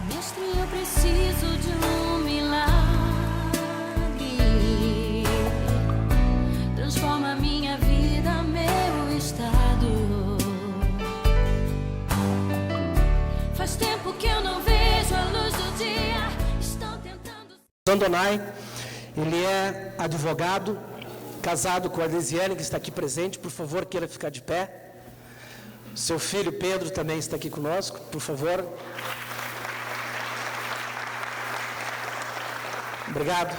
Mestre, eu preciso de um milagre. Transforma minha vida, meu estado. Faz tempo que eu não vejo a luz do dia. Estou tentando. Zandonai, ele é advogado, casado com a Elisiane, que está aqui presente. Por favor, queira ficar de pé. Seu filho Pedro também está aqui conosco, por favor. Obrigado.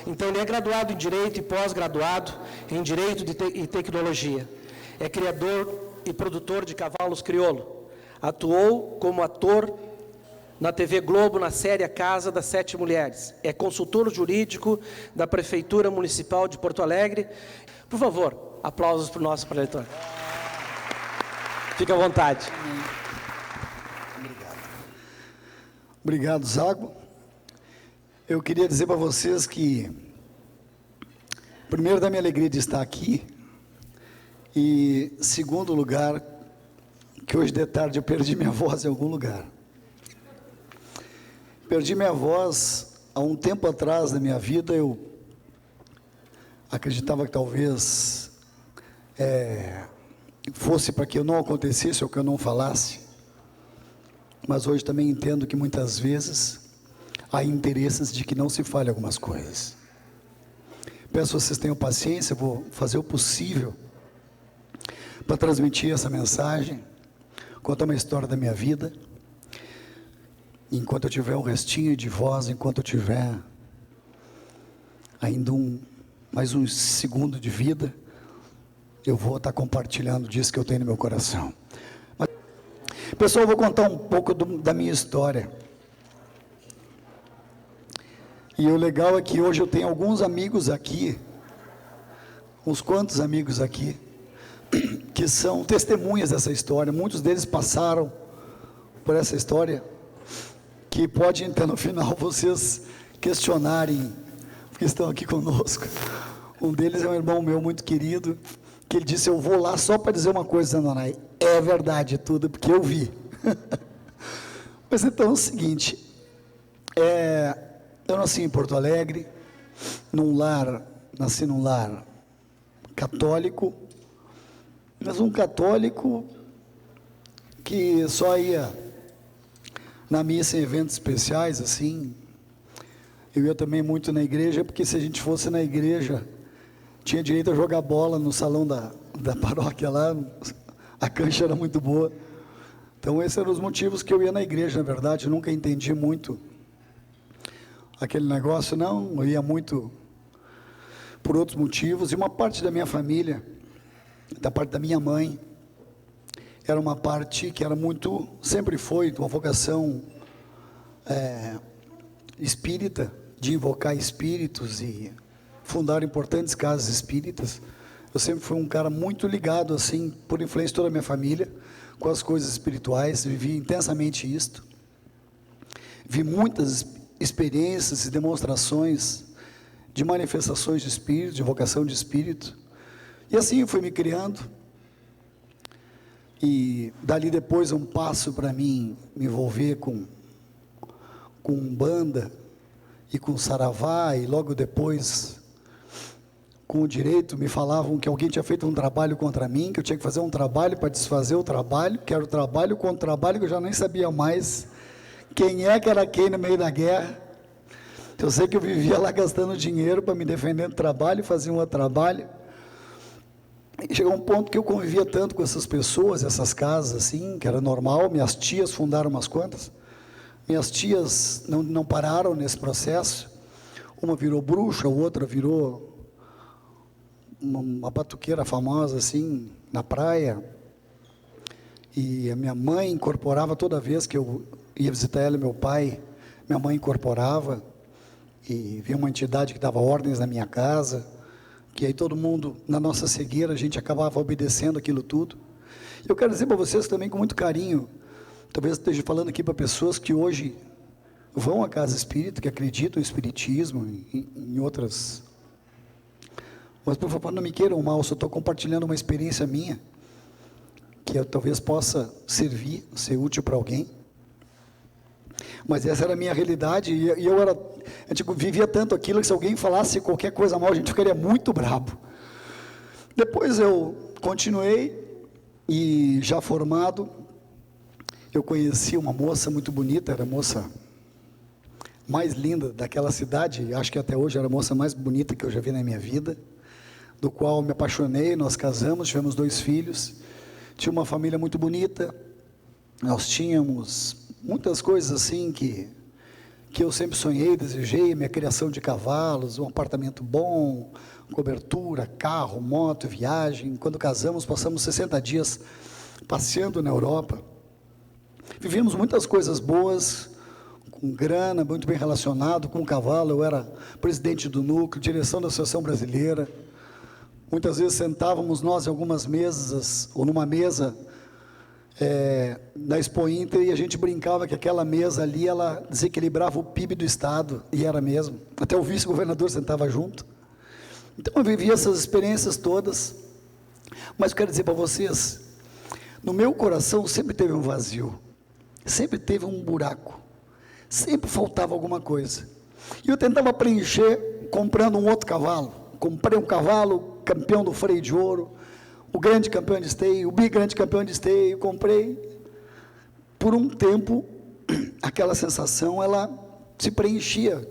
Então, ele é graduado em Direito e pós-graduado em Direito e Tecnologia. É criador e produtor de cavalos crioulo. Atuou como ator na TV Globo, na série A Casa das Sete Mulheres. É consultor jurídico da Prefeitura Municipal de Porto Alegre. Por favor, aplausos para o nosso preletor. Fique à vontade. Obrigado. Obrigado, Zago. Eu queria dizer para vocês que, primeiro, da minha alegria de estar aqui, e, segundo lugar, que hoje de tarde eu perdi minha voz em algum lugar. Perdi minha voz há um tempo atrás na minha vida. Eu acreditava que talvez fosse para que eu não acontecesse ou que eu não falasse, mas hoje também entendo que muitas vezes há interesses de que não se fale algumas coisas. Peço que vocês tenham paciência, vou fazer o possível para transmitir essa mensagem, contar uma história da minha vida. Enquanto eu tiver um restinho de voz, enquanto eu tiver ainda mais um segundo de vida, eu vou estar compartilhando disso que eu tenho no meu coração. Mas, pessoal, eu vou contar um pouco da minha história. E o legal é que hoje eu tenho alguns amigos aqui, uns quantos amigos aqui, que são testemunhas dessa história. Muitos deles passaram por essa história, que pode, então, no final, vocês questionarem, porque estão aqui conosco. Um deles é um irmão meu muito querido, que ele disse: eu vou lá só para dizer uma coisa, Zandonai. É verdade tudo, porque eu vi. Mas então é o seguinte, eu nasci em Porto Alegre, nasci num lar católico, mas um católico que só ia na missa em eventos especiais, assim. Eu ia também muito na igreja, porque se a gente fosse na igreja, tinha direito a jogar bola no salão da paróquia lá, a cancha era muito boa. Então esses eram os motivos que eu ia na igreja, na verdade. Eu nunca entendi muito aquele negócio, não. Eu ia muito por outros motivos. E uma parte da minha família, da parte da minha mãe, era uma parte que era muito, sempre foi, uma vocação espírita, de invocar espíritos e fundar importantes casas espíritas. Eu sempre fui um cara muito ligado, assim, por influência de toda a minha família, com as coisas espirituais. Vivi intensamente isto. Vi muitas experiências e demonstrações de manifestações de espírito, de vocação de espírito. E assim eu fui me criando. E dali depois um passo para mim me envolver com Umbanda e com Saravá, e logo depois com o direito. Me falavam que alguém tinha feito um trabalho contra mim, que eu tinha que fazer um trabalho para desfazer o trabalho, que era o trabalho contra o trabalho, que eu já nem sabia mais quem é que era quem no meio da guerra. Eu sei que eu vivia lá gastando dinheiro para me defender do trabalho, fazia um outro trabalho. E chegou um ponto que eu convivia tanto com essas pessoas, essas casas assim, que era normal. Minhas tias fundaram umas quantas. Minhas tias não pararam nesse processo. Uma virou bruxa, a outra virou uma batuqueira famosa assim, na praia. E a minha mãe incorporava toda vez que eu ia visitar ela e meu pai. Minha mãe incorporava, e via uma entidade que dava ordens na minha casa, que aí todo mundo, na nossa cegueira, a gente acabava obedecendo aquilo tudo. Eu quero dizer para vocês também com muito carinho, talvez esteja falando aqui para pessoas que hoje vão à casa espírita, que acreditam em espiritismo, em outras. Mas, por favor, não me queiram mal, só estou compartilhando uma experiência minha, que eu talvez possa servir, ser útil para alguém. Mas essa era a minha realidade, e a gente vivia tanto aquilo que se alguém falasse qualquer coisa mal, a gente ficaria muito bravo. Depois eu continuei, e já formado, eu conheci uma moça muito bonita, era a moça mais linda daquela cidade, acho que até hoje era a moça mais bonita que eu já vi na minha vida, do qual me apaixonei, nós casamos, tivemos 2 filhos, tinha uma família muito bonita, nós tínhamos muitas coisas assim que eu sempre sonhei, desejei, minha criação de cavalos, um apartamento bom, cobertura, carro, moto, viagem. Quando casamos, passamos 60 dias passeando na Europa. Vivemos muitas coisas boas, com grana, muito bem relacionado com o cavalo. Eu era presidente do núcleo, direção da Associação Brasileira. Muitas vezes sentávamos nós em algumas mesas, ou numa mesa, na Expo Inter, e a gente brincava que aquela mesa ali, ela desequilibrava o PIB do Estado, e era mesmo. Até o vice-governador sentava junto. Então eu vivi essas experiências todas, mas eu quero dizer para vocês, no meu coração sempre teve um vazio, sempre teve um buraco, sempre faltava alguma coisa, e eu tentava preencher comprando um outro cavalo. Comprei um cavalo, campeão do freio de ouro, o grande campeão de esteio, o bigrande campeão de esteio, comprei. Por um tempo, aquela sensação, ela se preenchia,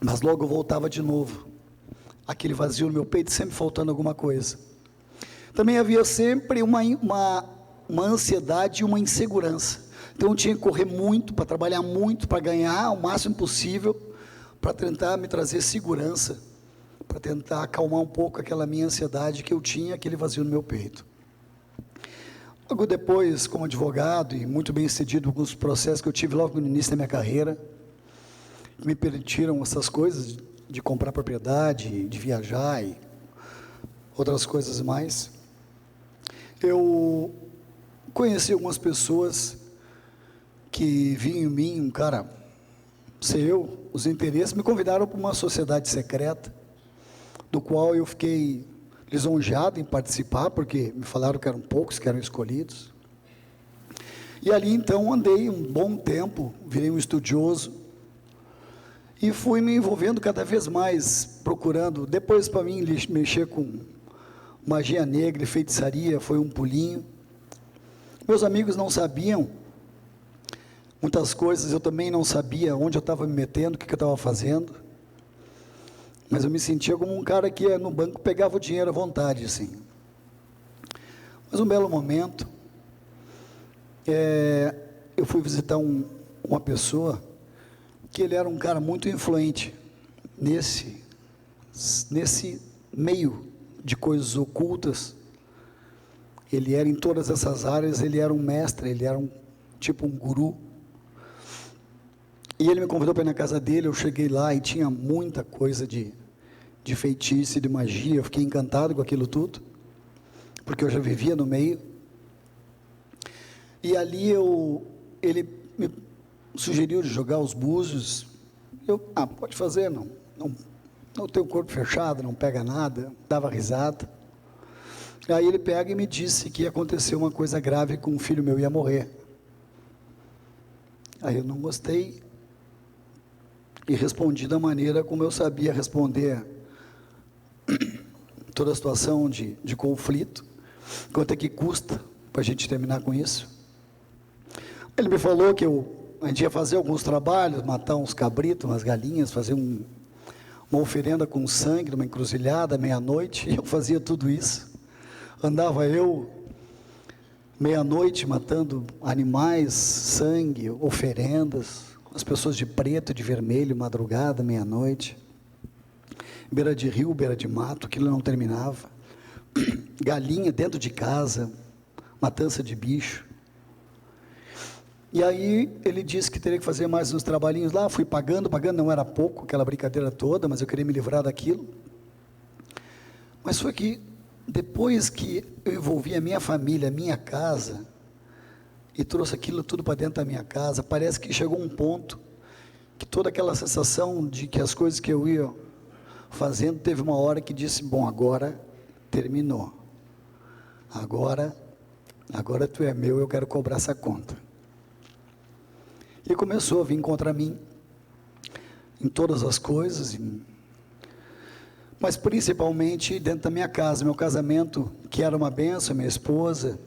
mas logo eu voltava de novo, aquele vazio no meu peito, sempre faltando alguma coisa. Também havia sempre uma ansiedade e uma insegurança, então eu tinha que correr muito, para trabalhar muito, para ganhar o máximo possível, para tentar me trazer segurança, para tentar acalmar um pouco aquela minha ansiedade que eu tinha, aquele vazio no meu peito. Logo depois, como advogado e muito bem sucedido, alguns processos que eu tive logo no início da minha carreira, que me permitiram essas coisas de comprar propriedade, de viajar e outras coisas mais, eu conheci algumas pessoas que viam em mim um cara, sei eu, os interesses, me convidaram para uma sociedade secreta, do qual eu fiquei lisonjeado em participar, porque me falaram que eram poucos que eram escolhidos. E ali então andei um bom tempo, virei um estudioso, e fui me envolvendo cada vez mais, procurando. Depois, para mim, mexer com magia negra e feitiçaria foi um pulinho. Meus amigos não sabiam muitas coisas, eu também não sabia onde eu estava me metendo, o que eu estava fazendo. Mas eu me sentia como um cara que ia no banco, pegava o dinheiro à vontade, assim. Mas um belo momento, eu fui visitar uma pessoa, que ele era um cara muito influente, nesse meio de coisas ocultas. Ele era em todas essas áreas, ele era um mestre, ele era tipo um guru. E ele me convidou para ir na casa dele, eu cheguei lá e tinha muita coisa de feitiço e de magia, eu fiquei encantado com aquilo tudo, porque eu já vivia no meio. E ali ele me sugeriu de jogar os búzios. Pode fazer, não tem o corpo fechado, não pega nada, dava risada. Aí ele pega e me disse que ia acontecer uma coisa grave com um filho meu, ia morrer. Aí eu não gostei e respondi da maneira como eu sabia responder toda a situação de conflito, quanto é que custa para a gente terminar com isso. Ele me falou que a gente ia fazer alguns trabalhos, matar uns cabritos, umas galinhas, fazer uma oferenda com sangue, numa encruzilhada, meia-noite, e eu fazia tudo isso. Andava eu, meia-noite, matando animais, sangue, oferendas, as pessoas de preto, de vermelho, madrugada, meia-noite, beira de rio, beira de mato, aquilo não terminava, galinha dentro de casa, matança de bicho. E aí ele disse que teria que fazer mais uns trabalhinhos lá, fui pagando, não era pouco, aquela brincadeira toda, mas eu queria me livrar daquilo. Mas foi que, depois que eu envolvi a minha família, a minha casa, e trouxe aquilo tudo para dentro da minha casa, parece que chegou um ponto, que toda aquela sensação de que as coisas que eu ia fazendo, teve uma hora que disse, bom, agora terminou, agora tu é meu, eu quero cobrar essa conta. E começou a vir contra mim em todas as coisas, mas principalmente dentro da minha casa, meu casamento, que era uma bênção, minha esposa,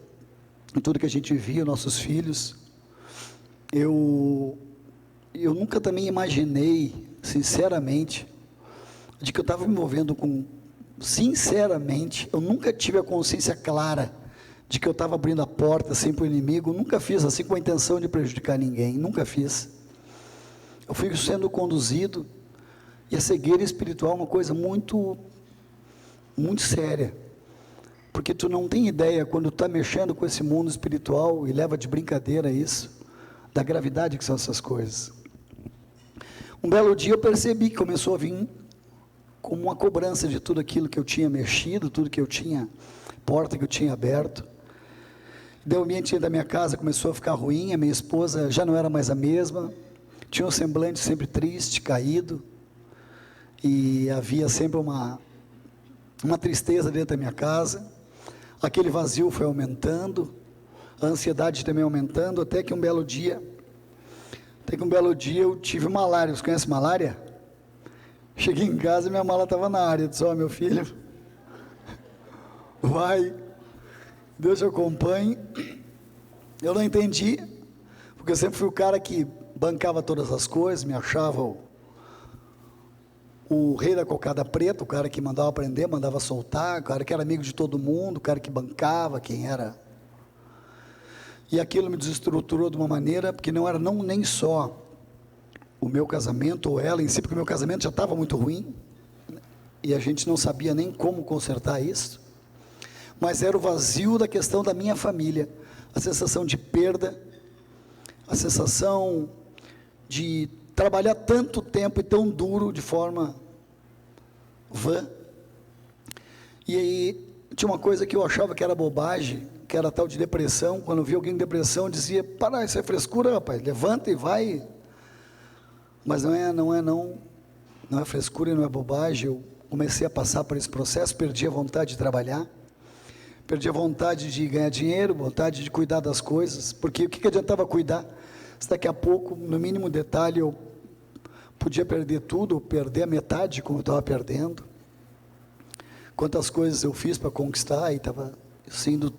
em tudo que a gente via, nossos filhos. Eu nunca também imaginei, sinceramente, de que eu estava me envolvendo com... Sinceramente, eu nunca tive a consciência clara de que eu estava abrindo a porta assim para o inimigo. Nunca fiz assim com a intenção de prejudicar ninguém, nunca fiz. Eu fui sendo conduzido, e a cegueira espiritual é uma coisa muito, muito séria, porque tu não tem ideia, quando tu está mexendo com esse mundo espiritual, e leva de brincadeira isso, da gravidade que são essas coisas. Um belo dia eu percebi que começou a vir como uma cobrança de tudo aquilo que eu tinha mexido, tudo que eu tinha, porta que eu tinha aberto. Daí o ambiente da minha casa começou a ficar ruim, a minha esposa já não era mais a mesma, tinha um semblante sempre triste, caído, e havia sempre uma tristeza dentro da minha casa. Aquele vazio foi aumentando, a ansiedade também aumentando, até que um belo dia eu tive malária. Você conhece malária? Cheguei em casa e minha mala estava na área. Eu disse: ó, meu filho, vai, Deus te acompanhe. Eu não entendi, porque eu sempre fui o cara que bancava todas as coisas, me achava o rei da cocada preta, o cara que mandava prender, mandava soltar, o cara que era amigo de todo mundo, o cara que bancava, quem era. E aquilo me desestruturou de uma maneira, porque não era nem só o meu casamento, ou ela em si, porque o meu casamento já estava muito ruim, e a gente não sabia nem como consertar isso, mas era o vazio da questão da minha família, a sensação de perda, a sensação de trabalhar tanto tempo e tão duro, de forma vã. E aí, tinha uma coisa que eu achava que era bobagem, que era tal de depressão. Quando eu via alguém em depressão, eu dizia: para, isso é frescura, rapaz, levanta e vai. Mas não é frescura e não é bobagem. Eu comecei a passar por esse processo, perdi a vontade de trabalhar, perdi a vontade de ganhar dinheiro, vontade de cuidar das coisas, porque o que adiantava cuidar, se daqui a pouco, no mínimo detalhe, eu podia perder tudo, ou perder a metade como eu estava perdendo. Quantas coisas eu fiz para conquistar, e estava sendo...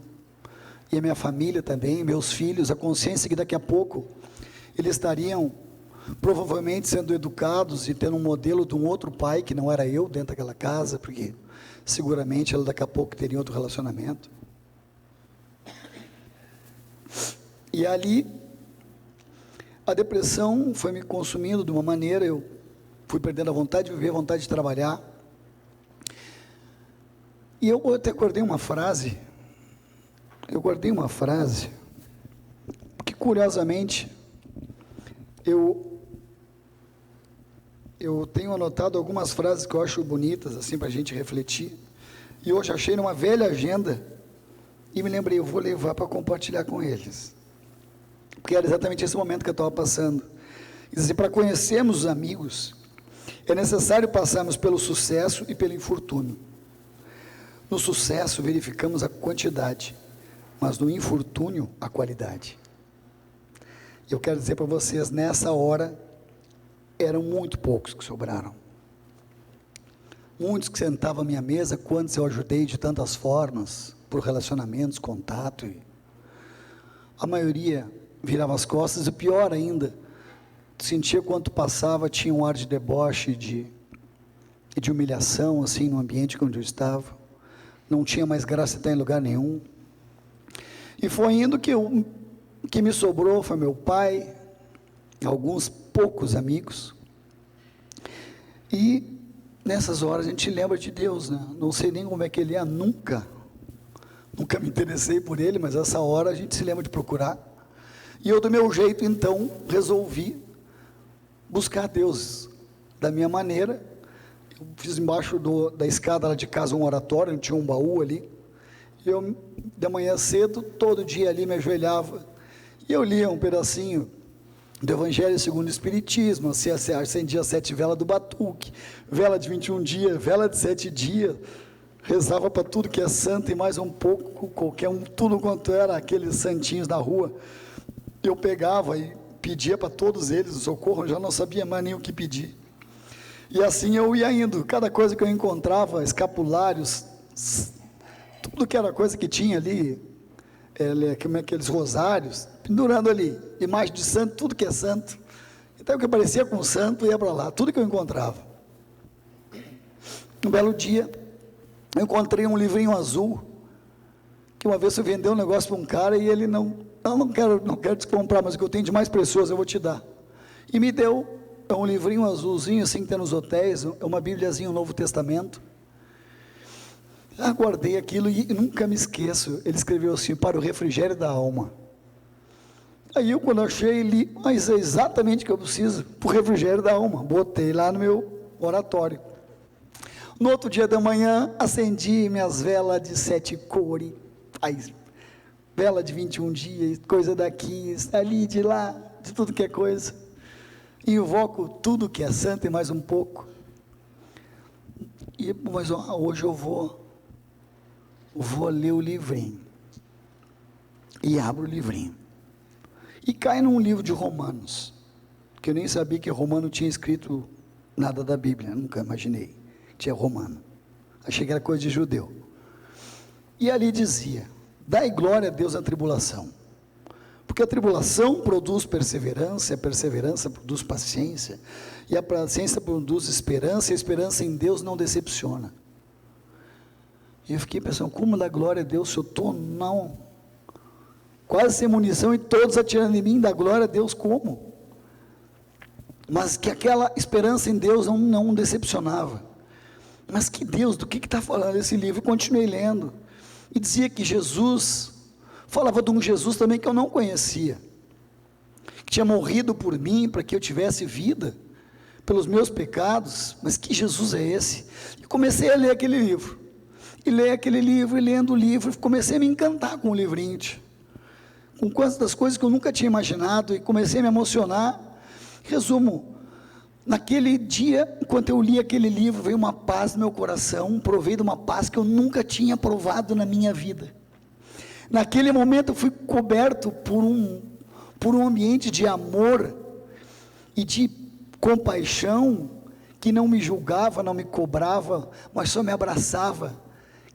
E a minha família também, meus filhos, a consciência que daqui a pouco eles estariam provavelmente sendo educados e tendo um modelo de um outro pai, que não era eu, dentro daquela casa, porque seguramente ela daqui a pouco teria outro relacionamento. E ali, a depressão foi me consumindo de uma maneira, eu fui perdendo a vontade de viver, a vontade de trabalhar. E eu até guardei uma frase, porque curiosamente, eu tenho anotado algumas frases que eu acho bonitas, assim, para a gente refletir, e hoje achei numa velha agenda, e me lembrei, eu vou levar para compartilhar com eles, porque era exatamente esse momento que eu estava passando. Diz assim: para conhecermos os amigos, é necessário passarmos pelo sucesso e pelo infortúnio. No sucesso verificamos a quantidade, mas no infortúnio a qualidade. Eu quero dizer para vocês, nessa hora, eram muito poucos que sobraram. Muitos que sentavam à minha mesa, quantos eu ajudei de tantas formas, por relacionamentos, contato, e a maioria virava as costas, e pior ainda, sentia quanto passava, tinha um ar de deboche, de humilhação, assim, no ambiente onde eu estava, não tinha mais graça de estar em lugar nenhum. E foi indo que o que me sobrou foi meu pai, alguns poucos amigos, e nessas horas a gente lembra de Deus, né? Não sei nem como é que ele é, nunca me interessei por ele, mas essa hora a gente se lembra de procurar, e eu do meu jeito então resolvi buscar Deus da minha maneira. Eu fiz embaixo da escada lá de casa um oratório, não tinha um baú ali, e eu de manhã cedo, todo dia ali me ajoelhava, e eu lia um pedacinho do Evangelho segundo o Espiritismo, acendia 7 velas do batuque, vela de 21 dias, vela de 7 dias, rezava para tudo que é santo e mais um pouco, qualquer um, tudo quanto era aqueles santinhos da rua, eu pegava e pedia para todos eles o socorro, eu já não sabia mais nem o que pedir. E assim eu ia indo, cada coisa que eu encontrava, escapulários, tudo que era coisa que tinha ali, como é aqueles rosários, pendurando ali, imagem de santo, tudo que é santo. Então o que parecia com santo ia para lá, tudo que eu encontrava. Um belo dia, eu encontrei um livrinho azul, que uma vez você vendeu um negócio para um cara e ele não quero te comprar, mas o que eu tenho de mais precioso eu vou te dar. E me deu um livrinho azulzinho, assim que tem nos hotéis, uma bíbliazinha, um Novo Testamento. Guardei aquilo e nunca me esqueço. Ele escreveu assim, para o refrigério da alma. Aí eu, quando achei, li, mas é exatamente o que eu preciso, para o refrigério da alma. Botei lá no meu oratório. No outro dia da manhã, acendi minhas velas de 7 cores, vela de 21 dias, coisa daqui, ali, de lá, de tudo que é coisa. Invoco tudo que é santo e mais um pouco. Mas hoje eu vou ler o livrinho. E abro o livrinho. E cai num livro de Romanos, que eu nem sabia que Romano tinha escrito nada da Bíblia, nunca imaginei. Tinha Romano. Achei que era coisa de judeu. E ali dizia, dai glória a Deus na tribulação. Porque a tribulação produz perseverança, a perseverança produz paciência, e a paciência produz esperança, e a esperança em Deus não decepciona. E eu fiquei pensando, como dar glória a Deus se eu estou quase sem munição e todos atirando em mim, dar glória a Deus como? Mas que aquela esperança em Deus não decepcionava. Mas que Deus, do que está falando esse livro? E continuei lendo, e dizia que Jesus, falava de um Jesus também que eu não conhecia, que tinha morrido por mim, para que eu tivesse vida, pelos meus pecados. Mas que Jesus é esse? E comecei a ler aquele livro, e ler aquele livro, e lendo o livro, comecei a me encantar com o livrinho, com quantas coisas que eu nunca tinha imaginado, e comecei a me emocionar. Resumo, naquele dia, enquanto eu li aquele livro, veio uma paz no meu coração, provei de uma paz que eu nunca tinha provado na minha vida. Naquele momento eu fui coberto por um ambiente de amor e de compaixão, que não me julgava, não me cobrava, mas só me abraçava,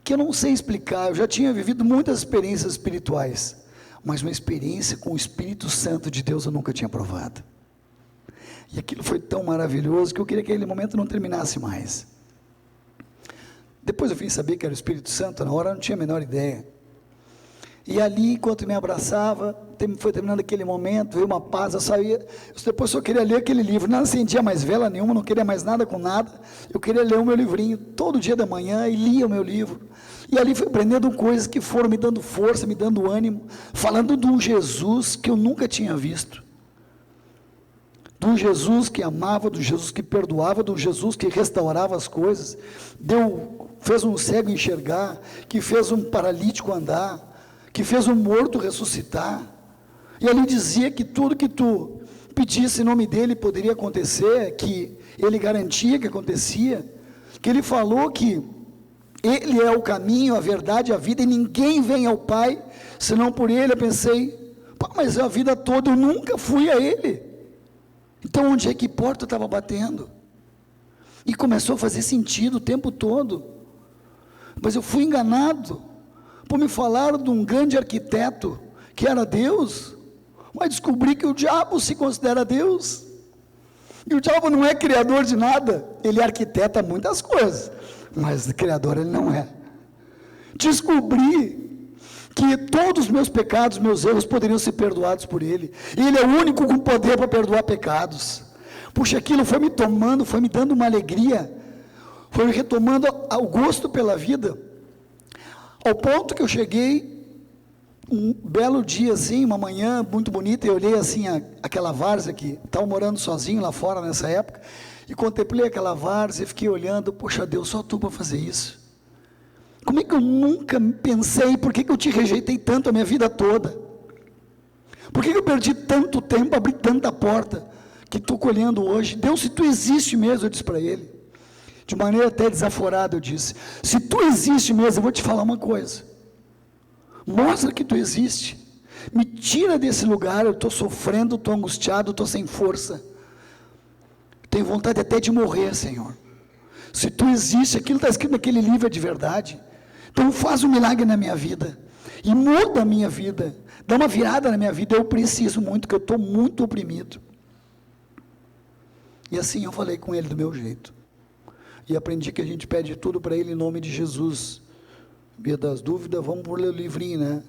que eu não sei explicar. Eu já tinha vivido muitas experiências espirituais, mas uma experiência com o Espírito Santo de Deus eu nunca tinha provado. E aquilo foi tão maravilhoso que eu queria que aquele momento não terminasse mais. Depois eu vim saber que era o Espírito Santo, na hora eu não tinha a menor ideia. E ali, enquanto me abraçava, foi terminando aquele momento, veio uma paz, eu saía, depois só queria ler aquele livro, não acendia mais vela nenhuma, não queria mais nada com nada, eu queria ler o meu livrinho, todo dia da manhã, e lia o meu livro, e ali fui aprendendo coisas que foram me dando força, me dando ânimo, falando de um Jesus que eu nunca tinha visto, de um Jesus que amava, de um Jesus que perdoava, de um Jesus que restaurava as coisas, fez um cego enxergar, que fez um paralítico andar, que fez um morto ressuscitar, e ali dizia que tudo que tu pedisse em nome dele poderia acontecer, que ele garantia que acontecia, que ele falou que ele é o caminho, a verdade, a vida, e ninguém vem ao Pai, senão por ele. Eu pensei, mas a vida toda eu nunca fui a ele, então onde é que porta eu estava batendo? E começou a fazer sentido o tempo todo, mas eu fui enganado, por me falaram de um grande arquiteto, que era Deus, mas descobri que o diabo se considera Deus, e o diabo não é criador de nada, ele arquiteta muitas coisas, mas criador ele não é. Descobri que todos os meus pecados, meus erros poderiam ser perdoados por ele, e ele é o único com poder para perdoar pecados. Puxa, aquilo foi me tomando, foi me dando uma alegria, foi me retomando o gosto pela vida, ao ponto que eu cheguei, um belo dia assim, uma manhã muito bonita, eu olhei assim aquela várzea que estava morando sozinho lá fora nessa época, e contemplei aquela várzea e fiquei olhando, poxa Deus, só tu para fazer isso. Como é que eu nunca pensei, por que eu te rejeitei tanto a minha vida toda? Por que eu perdi tanto tempo, abri tanta porta, que estou colhendo hoje? Deus, se tu existe mesmo, eu disse para ele, de maneira até desaforada, eu disse, se tu existe mesmo, eu vou te falar uma coisa, mostra que tu existe, Me tira desse lugar, eu estou sofrendo, estou angustiado, estou sem força. Tenho vontade até de morrer, Senhor. Se Tu existe, aquilo está escrito naquele livro é de verdade. Então faz um milagre na minha vida. E muda a minha vida. Dá uma virada na minha vida. Eu preciso muito, porque eu estou muito oprimido. E assim eu falei com ele do meu jeito. E aprendi que a gente pede tudo para ele em nome de Jesus. Via das dúvidas, vamos por ler o livrinho, né?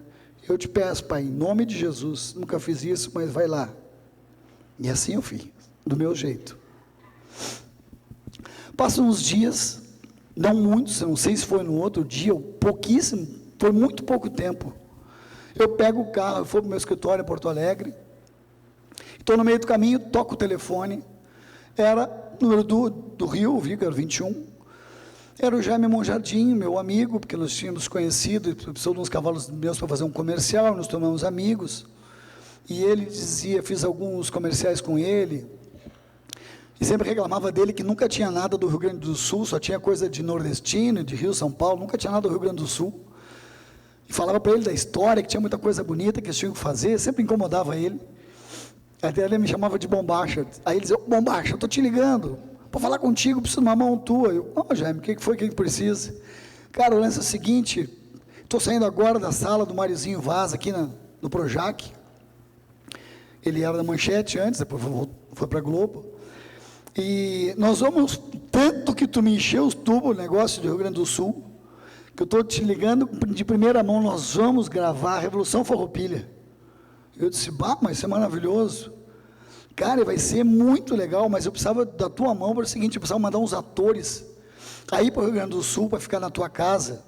Eu te peço, Pai, em nome de Jesus. Nunca fiz isso, mas vai lá. E assim eu fiz, do meu jeito. Passam uns dias, não muitos, não sei se foi no outro dia, ou pouquíssimo, foi muito pouco tempo. Eu pego o carro, eu vou para o meu escritório em Porto Alegre, estou no meio do caminho, toco o telefone, era número do Rio, Vícar 21, era o Jaime Monjardim, meu amigo, porque nós tínhamos conhecido, ele precisou de uns cavalos meus para fazer um comercial, nos tornamos amigos, e ele dizia, fiz alguns comerciais com ele, e sempre reclamava dele que nunca tinha nada do Rio Grande do Sul, só tinha coisa de nordestino, de Rio, São Paulo, nunca tinha nada do Rio Grande do Sul. E falava para ele da história, que tinha muita coisa bonita que eles tinham que fazer, sempre incomodava ele. Até ele me chamava de Bombacha. Aí ele dizia, Bombacha, eu estou te ligando, para falar contigo, preciso de uma mão tua. Eu, não, Jaime, o que foi que precisa? Cara, o lance é o seguinte, estou saindo agora da sala do Mariozinho Vaz, aqui no Projac. Ele era da Manchete antes, depois foi para a Globo. E nós vamos, tanto que tu me encheu os tubos, o negócio do Rio Grande do Sul, que eu estou te ligando de primeira mão, nós vamos gravar a Revolução Farroupilha. Eu disse, bah, mas isso é maravilhoso. Cara, vai ser muito legal, mas eu precisava da tua mão para o seguinte, eu precisava mandar uns atores aí para o Rio Grande do Sul, para ficar na tua casa,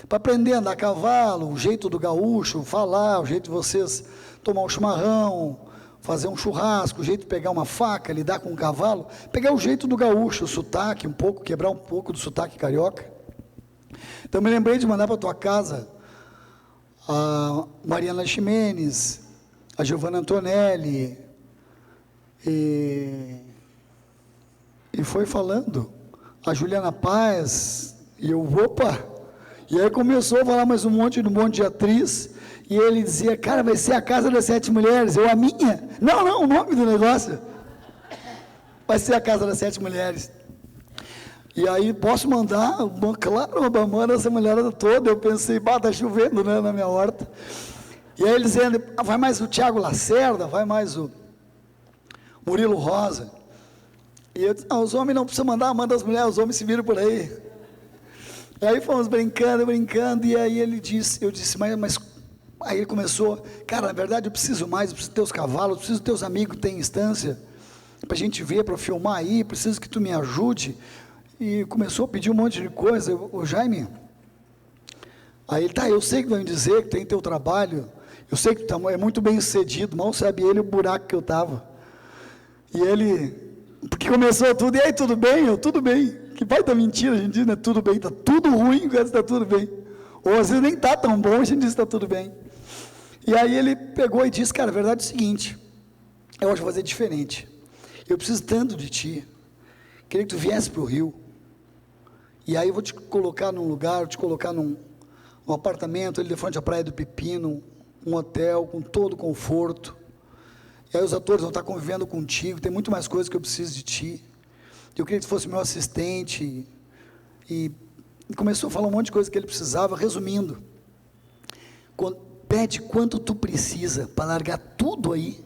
para aprender a andar a cavalo, o jeito do gaúcho, falar, o jeito de vocês tomar um chimarrão, fazer um churrasco, o jeito de pegar uma faca, lidar com um cavalo, pegar o jeito do gaúcho, o sotaque um pouco, quebrar um pouco do sotaque carioca. Então me lembrei de mandar para a tua casa a Mariana Ximenes, a Giovanna Antonelli, e foi falando, a Juliana Paz, e eu, opa, e aí começou a falar mais um monte de atriz, e ele dizia, cara, vai ser a Casa das 7 Mulheres. Eu, a minha? Não, o nome do negócio. Vai ser a Casa das 7 Mulheres. E aí, posso mandar? Claro, manda essa mulherada toda. Eu pensei, tá chovendo, né, na minha horta. E aí ele dizendo, vai mais o Tiago Lacerda, vai mais o Murilo Rosa. E eu disse, os homens não precisam mandar, manda as mulheres, os homens se viram por aí. E aí fomos brincando, e aí ele disse, eu disse, mas aí ele começou, cara, na verdade eu preciso dos teus cavalos, eu preciso dos teus amigos que tem instância, para a gente ver, para filmar aí, preciso que tu me ajude. E começou a pedir um monte de coisa. O Jaime, aí ele, eu sei que vai me dizer que tem teu trabalho, eu sei que tu é muito bem sucedido, mal sabe ele o buraco que eu estava. E ele, porque começou tudo, e aí, tudo bem? Eu, tudo bem. Que vai da mentira, a gente diz, né, tudo bem, está tudo ruim, mas está tudo bem. Ou às vezes nem está tão bom, a gente diz, está tudo bem. E aí ele pegou e disse, cara, a verdade é o seguinte, eu acho que vou fazer diferente, eu preciso tanto de ti, queria que tu viesse para o Rio, e aí eu vou te colocar num lugar, vou te colocar num apartamento, ali de frente à Praia do Pepino, um hotel com todo o conforto, e aí os atores vão estar convivendo contigo, tem muito mais coisas que eu preciso de ti, eu queria que tu fosse meu assistente, e começou a falar um monte de coisa que ele precisava, resumindo, pede quanto tu precisa para largar tudo aí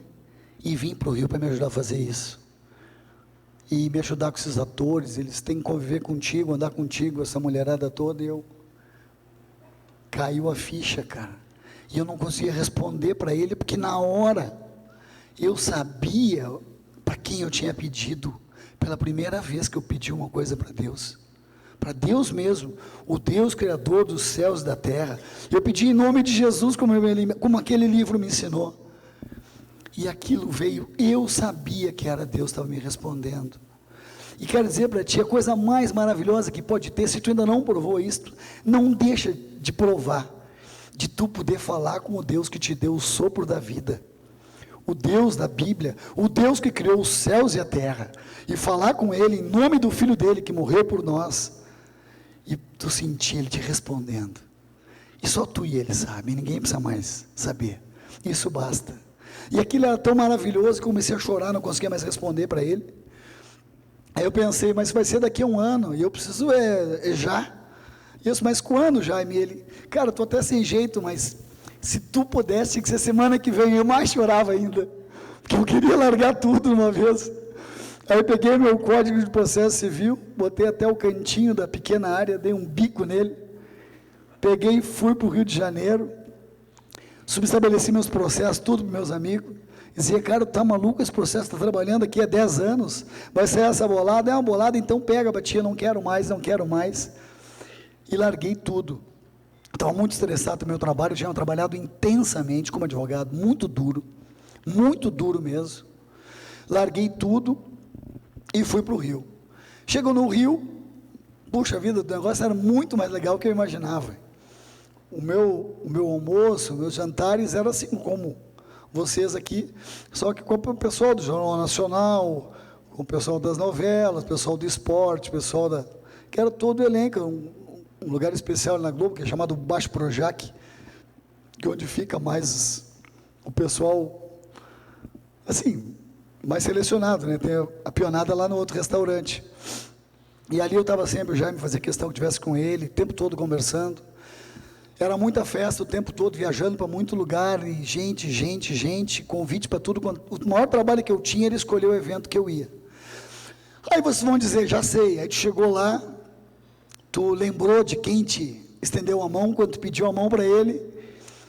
e vir para o Rio para me ajudar a fazer isso. E me ajudar com esses atores, eles têm que conviver contigo, andar contigo, essa mulherada toda. E eu, caiu a ficha, cara. E eu não conseguia responder para ele, porque na hora eu sabia para quem eu tinha pedido, pela primeira vez que eu pedi uma coisa para Deus mesmo, o Deus Criador dos céus e da terra. Eu pedi em nome de Jesus, como aquele livro me ensinou. E aquilo veio, eu sabia que era Deus que estava me respondendo. E quero dizer para ti, a coisa mais maravilhosa que pode ter, se tu ainda não provou isto, não deixa de provar, de tu poder falar com o Deus que te deu o sopro da vida, o Deus da Bíblia, o Deus que criou os céus e a terra, e falar com Ele em nome do Filho dele que morreu por nós, e tu sentir Ele te respondendo, e só tu e Ele sabem, ninguém precisa mais saber, Isso basta. E aquilo era tão maravilhoso que comecei a chorar, não conseguia mais responder para ele. Aí eu pensei, mas vai ser daqui a 1 ano, e eu preciso já. Isso, mas quando, Jaime? Ele, cara, eu estou até sem jeito, mas se tu pudesse, tinha que ser semana que vem. Eu mais chorava ainda, porque eu queria largar tudo de uma vez. Aí eu peguei meu código de processo civil, botei até o cantinho da pequena área, dei um bico nele, peguei e fui para o Rio de Janeiro, subestabeleci meus processos, tudo para meus amigos, dizia, cara, tá maluco, esse processo está trabalhando aqui há 10 anos, vai sair essa bolada, é uma bolada, então pega, batia, não quero mais, e larguei tudo. Estava muito estressado no meu trabalho, eu tinha trabalhado intensamente como advogado, muito duro mesmo. Larguei tudo e fui para o Rio. Chegou no Rio, puxa vida, o negócio era muito mais legal do que eu imaginava. O meu almoço, meus jantares eram assim como vocês aqui, só que com o pessoal do Jornal Nacional, com o pessoal das novelas, pessoal do esporte, pessoal que era todo o elenco, um lugar especial na Globo, que é chamado Baixo Projac, que é onde fica mais o pessoal, assim, mais selecionado, né? Tem a pionada lá no outro restaurante. E ali eu estava sempre, o Jaime fazia questão que estivesse com ele, o tempo todo conversando. Era muita festa, o tempo todo viajando para muito lugar, e gente, convite para tudo. O maior trabalho que eu tinha era escolher o evento que eu ia. Aí vocês vão dizer, já sei, aí tu chegou lá, tu lembrou de quem te estendeu a mão quando tu pediu a mão para ele,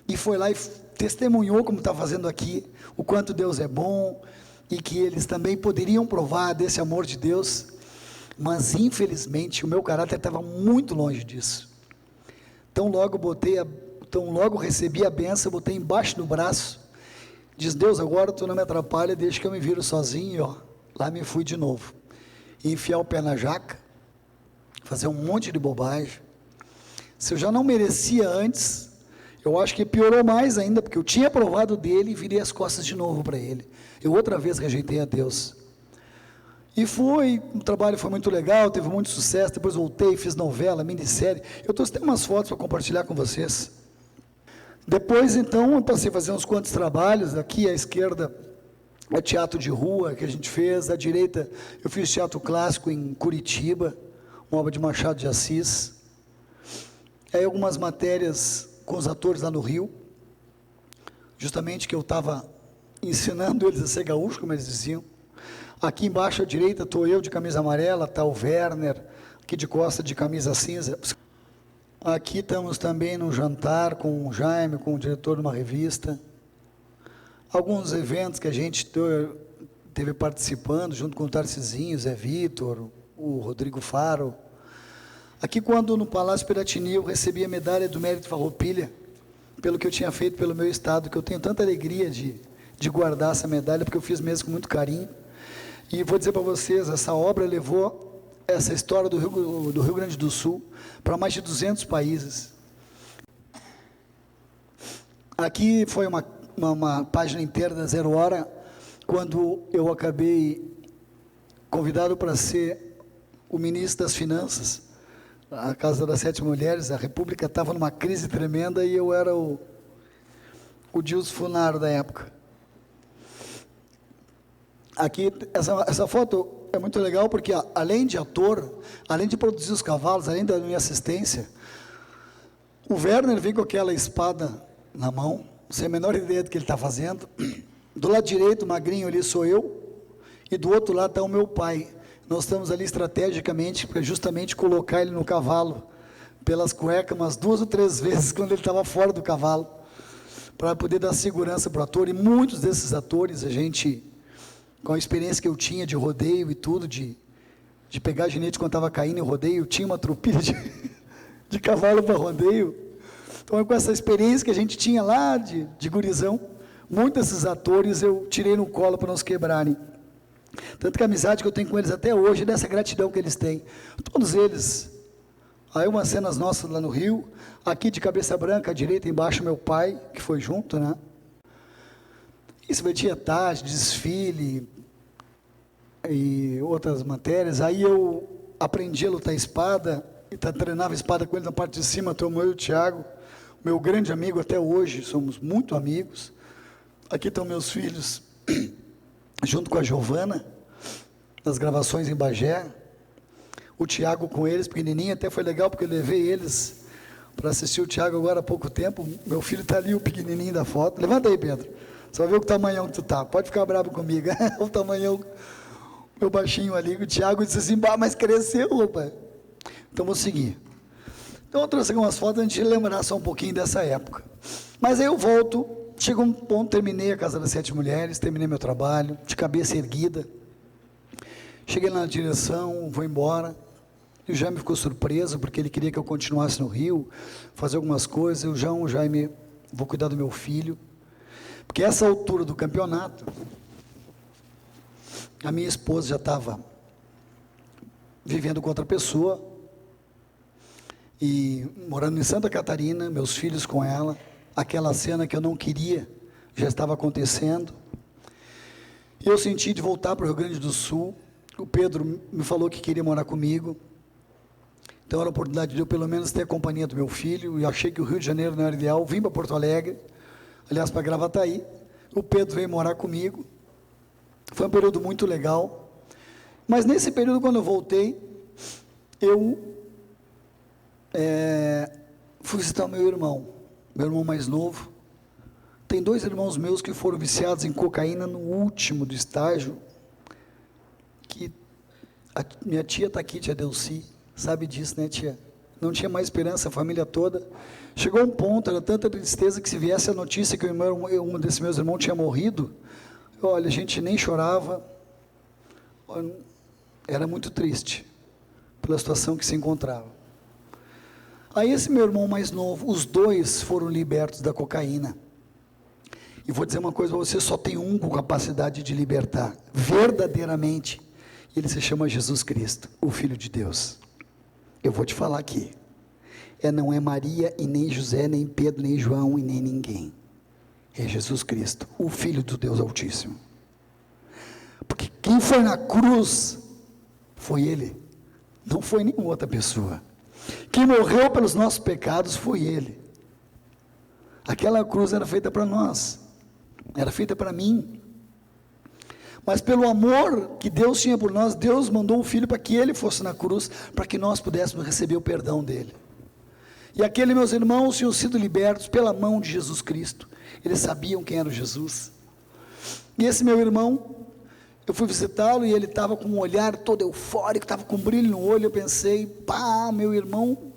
e foi lá e testemunhou, como está fazendo aqui, o quanto Deus é bom, e que eles também poderiam provar desse amor de Deus, mas infelizmente o meu caráter estava muito longe disso. Então logo recebi a benção, botei embaixo do braço, diz, Deus, agora tu não me atrapalha, deixa que eu me viro sozinho, e ó, lá me fui de novo, e enfiar o pé na jaca, fazer um monte de bobagem. Se eu já não merecia antes, eu acho que piorou mais ainda, porque eu tinha provado dele e virei as costas de novo para ele. Eu outra vez rejeitei a Deus. E o trabalho foi muito legal, teve muito sucesso, depois voltei, fiz novela, minissérie. Eu trouxe até umas fotos para compartilhar com vocês. Depois, então, eu passei a fazer uns quantos trabalhos. Aqui à esquerda é teatro de rua que a gente fez, à direita eu fiz teatro clássico em Curitiba, uma obra de Machado de Assis. Aí algumas matérias com os atores lá no Rio, justamente que eu estava ensinando eles a ser gaúcho, como eles diziam. Aqui embaixo à direita estou eu de camisa amarela, está o Werner, aqui de costa de camisa cinza. Aqui estamos também num jantar com o Jaime, com o diretor de uma revista. Alguns eventos que a gente teve participando, junto com o Tarcisinho, Zé Vitor, o Rodrigo Faro. Aqui, quando no Palácio Piratini eu recebi a medalha do Mérito Farroupilha, pelo que eu tinha feito pelo meu estado, que eu tenho tanta alegria de guardar essa medalha, porque eu fiz mesmo com muito carinho. E vou dizer para vocês, essa obra levou essa história do Rio Grande do Sul para mais de 200 países. Aqui foi uma página inteira da Zero Hora, quando eu acabei convidado para ser o ministro das Finanças, a Casa das 7 Mulheres. A República estava numa crise tremenda e eu era o Dilson Funaro da época. Aqui, essa foto é muito legal porque, além de ator, além de produzir os cavalos, além da minha assistência, o Werner vem com aquela espada na mão, sem a menor ideia do que ele está fazendo. Do lado direito, magrinho ali, sou eu, e do outro lado está o meu pai. Nós estamos ali estrategicamente para justamente colocar ele no cavalo, pelas cuecas, umas 2 ou 3 vezes, quando ele estava fora do cavalo, para poder dar segurança para o ator. E muitos desses atores, a gente, com a experiência que eu tinha de rodeio e tudo, de pegar ginete quando estava caindo em rodeio, tinha uma trupilha de cavalo para rodeio. Então, com essa experiência que a gente tinha lá de gurizão, muitos desses atores eu tirei no colo para não se quebrarem. Tanto que a amizade que eu tenho com eles até hoje, dessa gratidão que eles têm. Todos eles. Aí umas cenas nossas lá no Rio, aqui de cabeça branca, à direita, embaixo, meu pai, que foi junto, né? Isso vai tietagem, desfile e outras matérias. Aí eu aprendi a lutar espada, e treinava espada com ele na parte de cima, tomou eu e o Thiago, meu grande amigo até hoje, somos muito amigos. Aqui estão meus filhos, junto com a Giovana, nas gravações em Bagé. O Tiago com eles, pequenininho, até foi legal, porque eu levei eles para assistir o Tiago agora há pouco tempo. Meu filho está ali, o pequenininho da foto. Levanta aí, Pedro. Só vê o tamanhão que tu tá. Pode ficar bravo comigo. O tamanhão, meu baixinho ali. O Tiago disse assim, bah, mas cresceu, pai. Então, vou seguir. Então, eu trouxe algumas fotos, a gente lembrar só um pouquinho dessa época. Mas aí eu volto, chegou um ponto, terminei a Casa das 7 Mulheres, terminei meu trabalho, de cabeça erguida. Cheguei lá na direção, vou embora. E o Jaime ficou surpreso, porque ele queria que eu continuasse no Rio, fazer algumas coisas. O Jaime, vou cuidar do meu filho. Porque essa altura do campeonato, a minha esposa já estava vivendo com outra pessoa, e morando em Santa Catarina, meus filhos com ela. Aquela cena que eu não queria, já estava acontecendo. E eu senti de voltar para o Rio Grande do Sul. O Pedro me falou que queria morar comigo. Então era a oportunidade de eu pelo menos ter a companhia do meu filho. E achei que o Rio de Janeiro não era ideal. Vim para Porto Alegre, aliás, para Gravataí. O Pedro veio morar comigo. Foi um período muito legal. Mas nesse período, quando eu voltei, eu fui visitar o meu irmão mais novo. Tem 2 irmãos meus que foram viciados em cocaína no último do estágio, que minha tia está aqui, tia Delci, sabe disso, né, tia? Não tinha mais esperança, a família toda. Chegou um ponto, era tanta tristeza, que se viesse a notícia que um desses meus irmãos tinha morrido, olha, a gente nem chorava, era muito triste pela situação que se encontrava. Aí esse meu irmão mais novo, os 2 foram libertos da cocaína. E vou dizer uma coisa para você, só tem um com capacidade de libertar, verdadeiramente. Ele se chama Jesus Cristo, o Filho de Deus. Eu vou te falar aqui. Não é Maria, e nem José, nem Pedro, nem João, e nem ninguém. É Jesus Cristo, o Filho do Deus Altíssimo. Porque quem foi na cruz foi Ele, não foi nenhuma outra pessoa. Quem morreu pelos nossos pecados foi Ele. Aquela cruz era feita para nós, era feita para mim. Mas pelo amor que Deus tinha por nós, Deus mandou o Filho para que Ele fosse na cruz, para que nós pudéssemos receber o perdão dEle. E aqueles meus irmãos tinham sido libertos pela mão de Jesus Cristo. Eles sabiam quem era o Jesus. E esse meu irmão, eu fui visitá-lo e ele estava com um olhar todo eufórico, estava com um brilho no olho. Eu pensei, pá, meu irmão,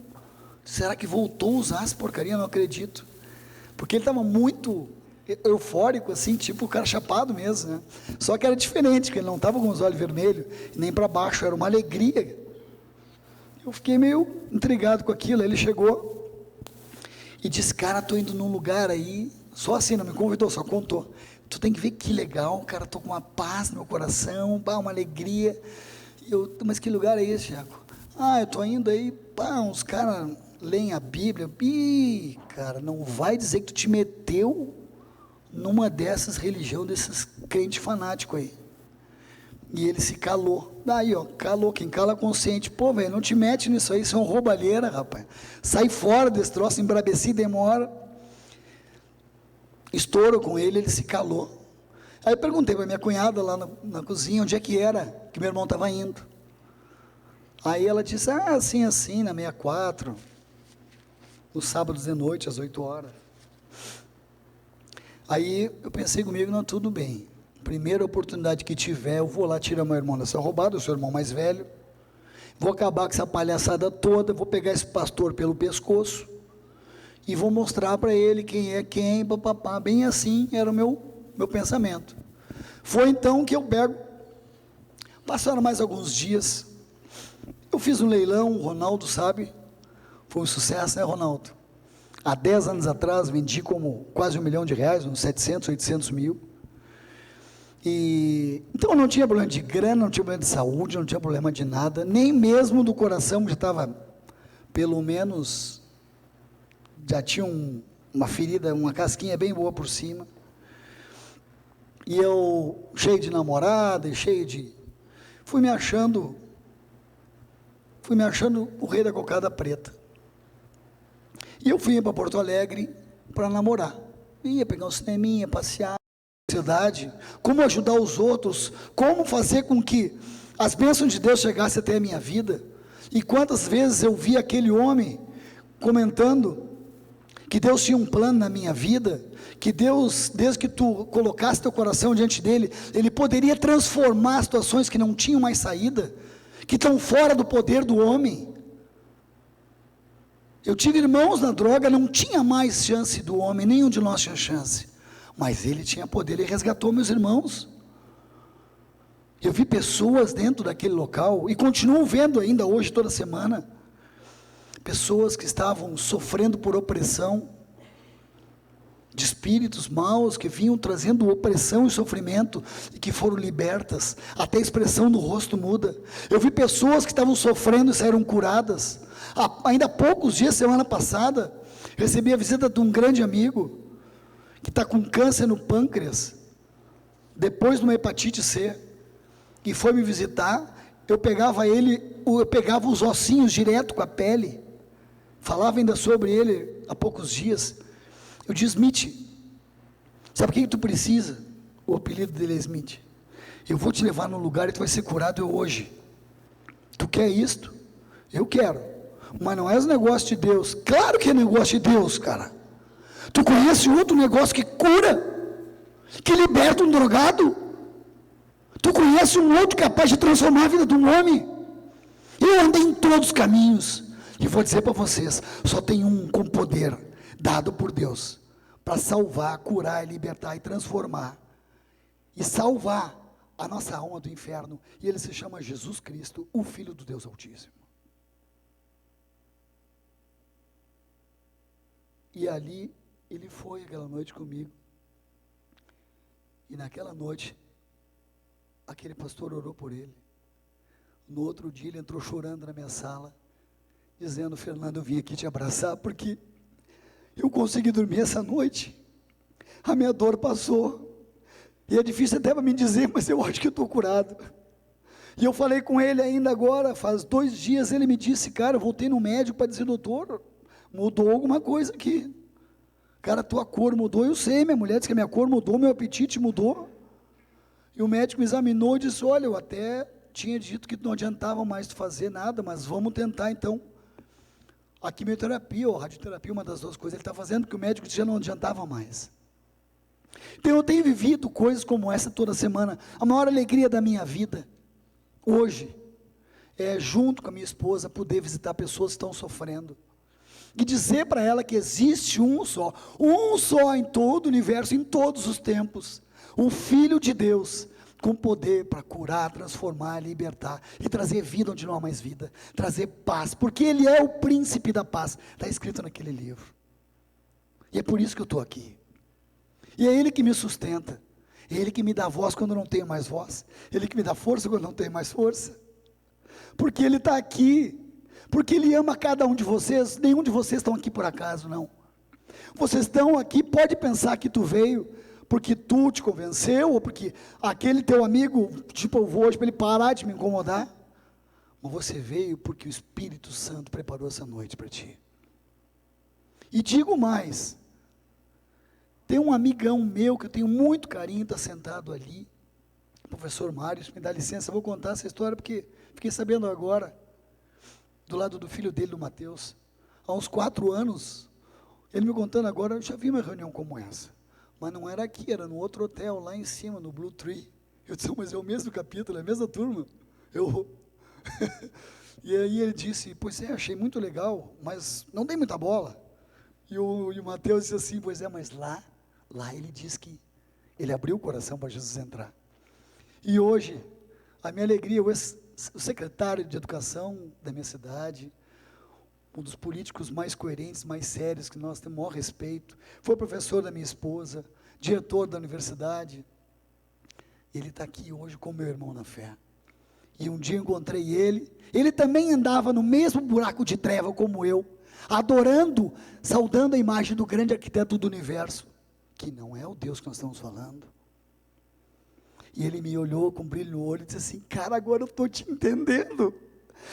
será que voltou a usar essa porcaria? Não acredito. Porque ele estava muito eufórico, assim, tipo o cara chapado mesmo, né? Só que era diferente, porque ele não estava com os olhos vermelhos, nem para baixo, era uma alegria. Eu fiquei meio intrigado com aquilo. Ele chegou e disse, cara, estou indo num lugar aí, só assim, não me convidou, só contou. Tu tem que ver que legal, cara, estou com uma paz no meu coração, uma alegria. Mas que lugar é esse, Jaco? Eu estou indo aí, uns caras leem a Bíblia. Ih, cara, não vai dizer que tu te meteu numa dessas religiões, desses crentes fanáticos aí. E ele se calou. Daí, calou. Quem cala é consciente. Pô, velho, não te mete nisso aí, isso é uma roubalheira, rapaz. Sai fora desse troço, embrabeci, demora. Estouro com ele, ele se calou. Aí eu perguntei para minha cunhada lá na cozinha, onde é que era, que meu irmão estava indo. Aí ela disse, assim, na 64, nos sábados de noite, às 8 horas. Aí eu pensei comigo, não, tudo bem. Primeira oportunidade que tiver, eu vou lá tirar meu irmão dessa roubada, eu sou o irmão mais velho. Vou acabar com essa palhaçada toda, vou pegar esse pastor pelo pescoço e vou mostrar para ele quem é quem, papapá. Bem assim era o meu pensamento. Foi então que eu pego. Passaram mais alguns dias. Eu fiz um leilão, o Ronaldo sabe, foi um sucesso, né, Ronaldo? Há 10 anos atrás, vendi como quase R$1 milhão, uns 700, 800 mil. Então não tinha problema de grana, não tinha problema de saúde, não tinha problema de nada, nem mesmo do coração, que já estava, pelo menos, já tinha uma ferida, uma casquinha bem boa por cima. E eu, cheio de namorada, fui me achando o rei da cocada preta. E eu fui para Porto Alegre para namorar. Ia pegar um cineminha, passear. sociedade, como ajudar os outros, como fazer com que as bênçãos de Deus chegassem até a minha vida. E quantas vezes eu vi aquele homem comentando que Deus tinha um plano na minha vida, que Deus, desde que tu colocasse teu coração diante dele, ele poderia transformar situações que não tinham mais saída, que estão fora do poder do homem. Eu tive irmãos na droga, não tinha mais chance do homem, nenhum de nós tinha chance, mas ele tinha poder, ele resgatou meus irmãos. Eu vi pessoas dentro daquele local, e continuo vendo ainda hoje, toda semana, pessoas que estavam sofrendo por opressão, de espíritos maus, que vinham trazendo opressão e sofrimento, e que foram libertas, até a expressão do rosto muda. Eu vi pessoas que estavam sofrendo e saíram curadas. Ainda há poucos dias, semana passada, recebi a visita de um grande amigo, que está com câncer no pâncreas, depois de uma hepatite C, e foi me visitar. Eu pegava os ossinhos direto com a pele, falava ainda sobre ele há poucos dias. Eu disse: Smith, sabe o que tu precisa? O apelido dele é Smith. Eu vou te levar num lugar e tu vai ser curado hoje. Tu quer isto? Eu quero. Mas não é os negócios de Deus. Claro que é negócio de Deus, cara. Tu conhece outro negócio que cura, que liberta um drogado? Tu conhece um outro capaz de transformar a vida de um homem? Eu andei em todos os caminhos, e vou dizer para vocês, só tem um com poder, dado por Deus, para salvar, curar, libertar e transformar, e salvar a nossa alma do inferno, e ele se chama Jesus Cristo, o Filho do Deus Altíssimo. E ali, ele foi aquela noite comigo, e naquela noite, aquele pastor orou por ele. No outro dia ele entrou chorando na minha sala, dizendo: Fernando, eu vim aqui te abraçar, porque eu consegui dormir essa noite, a minha dor passou, e é difícil até para me dizer, mas eu acho que eu estou curado. E eu falei com ele ainda agora, faz 2 dias, ele me disse: cara, eu voltei no médico para dizer: doutor, mudou alguma coisa aqui, cara, tua cor mudou. Eu sei, minha mulher disse que a minha cor mudou, meu apetite mudou. E o médico me examinou e disse: olha, eu até tinha dito que não adiantava mais tu fazer nada, mas vamos tentar então. A quimioterapia ou a radioterapia, uma das 2 coisas, ele está fazendo, porque o médico disse que já não adiantava mais. Então eu tenho vivido coisas como essa toda semana. A maior alegria da minha vida, hoje, é junto com a minha esposa, poder visitar pessoas que estão sofrendo. E dizer para ela que existe um só em todo o universo, em todos os tempos, o Filho de Deus, com poder para curar, transformar, libertar, e trazer vida onde não há mais vida, trazer paz, porque Ele é o príncipe da paz, está escrito naquele livro, e é por isso que eu estou aqui, e é Ele que me sustenta, é Ele que me dá voz quando eu não tenho mais voz, Ele que me dá força quando eu não tenho mais força, porque Ele está aqui, porque Ele ama cada um de vocês. Nenhum de vocês estão aqui por acaso, não, vocês estão aqui, pode pensar que tu veio porque tu te convenceu, ou porque aquele teu amigo te povoou hoje para ele parar de me incomodar, mas você veio porque o Espírito Santo preparou essa noite para ti. E digo mais, tem um amigão meu que eu tenho muito carinho, está sentado ali, o professor Mário, me dá licença, eu vou contar essa história porque fiquei sabendo agora, do lado do filho dele, do Mateus, há uns 4 anos, ele me contando agora, eu já vi uma reunião como essa, mas não era aqui, era no outro hotel, lá em cima, no Blue Tree. Eu disse: mas é o mesmo capítulo, é a mesma turma. E aí ele disse: pois é, achei muito legal, mas não dei muita bola. E o Mateus disse assim: pois é, mas lá ele diz que ele abriu o coração para Jesus entrar. E hoje, a minha alegria, o secretário de educação da minha cidade, um dos políticos mais coerentes, mais sérios, que nós temos o maior respeito, foi professor da minha esposa, diretor da universidade, ele está aqui hoje com meu irmão na fé, e um dia encontrei ele também andava no mesmo buraco de treva como eu, adorando, saudando a imagem do grande arquiteto do universo, que não é o Deus que nós estamos falando, e ele me olhou com brilho no olho e disse assim: cara, agora eu estou te entendendo,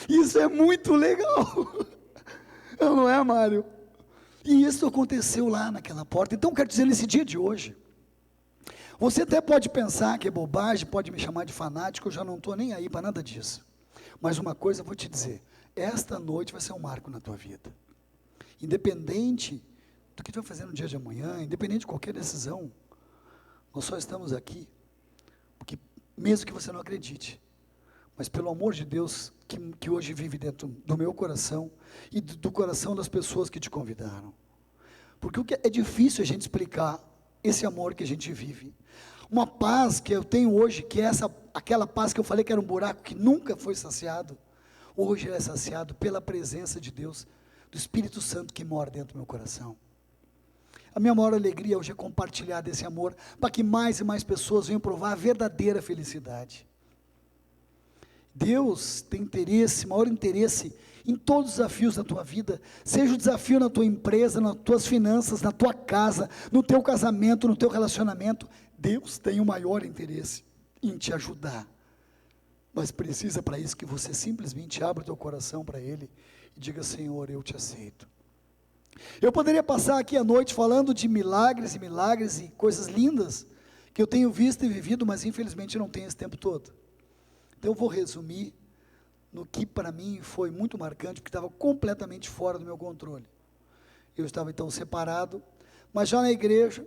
isso é muito legal, não é, Mário? E isso aconteceu lá naquela porta. Então, quero dizer, nesse dia de hoje, Você até pode pensar que é bobagem, pode me chamar de fanático, eu já não estou nem aí para nada disso. Mas uma coisa eu vou te dizer, esta noite vai ser um marco na tua vida. Independente do que tu vai fazer no dia de amanhã, independente de qualquer decisão, nós só estamos aqui, porque mesmo que você não acredite, mas pelo amor de Deus, que hoje vive dentro do meu coração, e do coração das pessoas que te convidaram. Porque o que é difícil a gente explicar, esse amor que a gente vive, uma paz que eu tenho hoje, que é aquela paz que eu falei que era um buraco que nunca foi saciado, hoje ele é saciado pela presença de Deus, do Espírito Santo que mora dentro do meu coração. A minha maior alegria hoje é compartilhar desse amor, para que mais e mais pessoas venham provar a verdadeira felicidade. Deus tem interesse, maior interesse, em todos os desafios da tua vida, seja o desafio na tua empresa, nas tuas finanças, na tua casa, no teu casamento, no teu relacionamento, Deus tem o maior interesse em te ajudar, mas precisa para isso que você simplesmente abra o teu coração para Ele, e diga: Senhor, eu te aceito. Eu poderia passar aqui a noite falando de milagres e milagres e coisas lindas, que eu tenho visto e vivido, mas infelizmente não tenho esse tempo todo. Então eu vou resumir no que para mim foi muito marcante, porque estava completamente fora do meu controle. Eu estava então separado, mas já na igreja,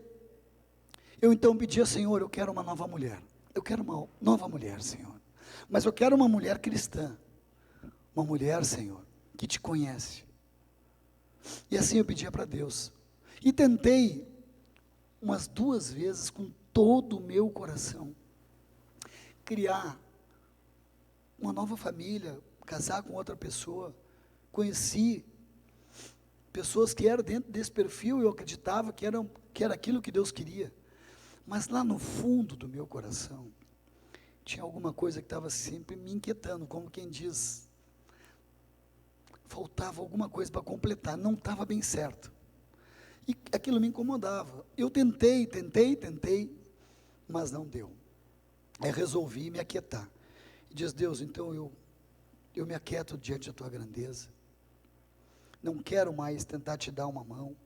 eu então pedi a Senhor, eu quero uma nova mulher, eu quero uma nova mulher, Senhor, mas eu quero uma mulher cristã, uma mulher, Senhor, que te conhece. E assim eu pedia para Deus, e tentei umas 2 vezes com todo o meu coração, criar uma nova família, casar com outra pessoa. Conheci pessoas que eram dentro desse perfil, eu acreditava que era aquilo que Deus queria, mas lá no fundo do meu coração, tinha alguma coisa que estava sempre me inquietando, como quem diz, faltava alguma coisa para completar, não estava bem certo, e aquilo me incomodava. Eu tentei, mas não deu. Aí resolvi me aquietar, e diz: Deus, então eu me aquieto diante da tua grandeza, não quero mais tentar te dar uma mão,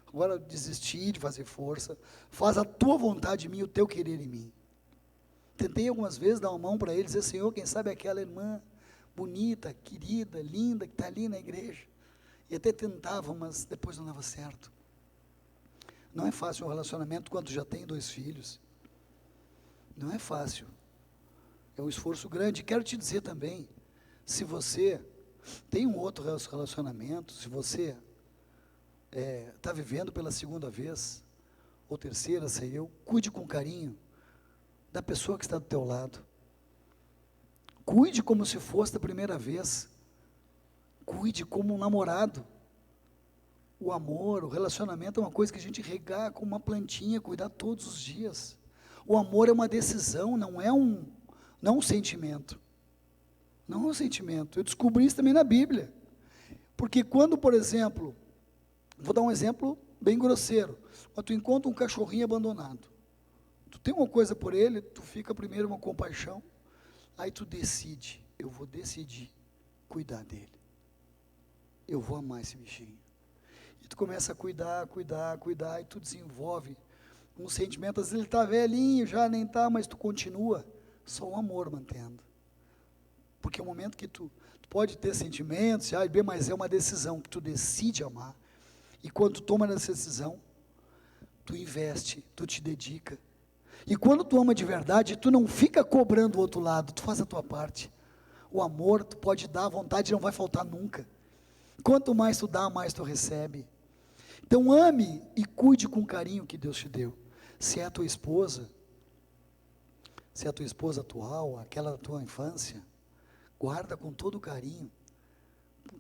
agora eu desisti de fazer força, faz a tua vontade em mim, o teu querer em mim. Tentei algumas vezes dar uma mão para ele, dizer: Senhor, quem sabe aquela irmã bonita, querida, linda, que está ali na igreja, e até tentava, mas depois não dava certo. Não é fácil um relacionamento quando já tem 2 filhos, não é fácil, é um esforço grande. Quero te dizer também, se você tem um outro relacionamento, se você está vivendo pela 2ª vez, ou 3ª, sei eu, cuide com carinho da pessoa que está do teu lado, cuide como se fosse da primeira vez, cuide como um namorado. O amor, o relacionamento é uma coisa que a gente regar com uma plantinha, cuidar todos os dias. O amor é uma decisão, não é um sentimento, não é um sentimento. Eu descobri isso também na Bíblia, porque quando, por exemplo, vou dar um exemplo bem grosseiro, quando tu encontra um cachorrinho abandonado, tu tem uma coisa por ele, tu fica primeiro uma compaixão, aí tu decide, eu vou decidir cuidar dele, eu vou amar esse bichinho, e tu começa a cuidar, e tu desenvolve um sentimento. Às vezes ele está velhinho, já nem está, mas tu continua, só o amor mantendo, porque é o momento que tu pode ter sentimentos, mas é uma decisão que tu decide amar, e quando tu toma essa decisão, tu investe, tu te dedica, e quando tu ama de verdade, tu não fica cobrando o outro lado, tu faz a tua parte. O amor tu pode dar, a vontade não vai faltar nunca. Quanto mais tu dá, mais tu recebe. Então ame e cuide com carinho que Deus te deu. Se é a tua esposa atual, aquela da tua infância, guarda com todo carinho.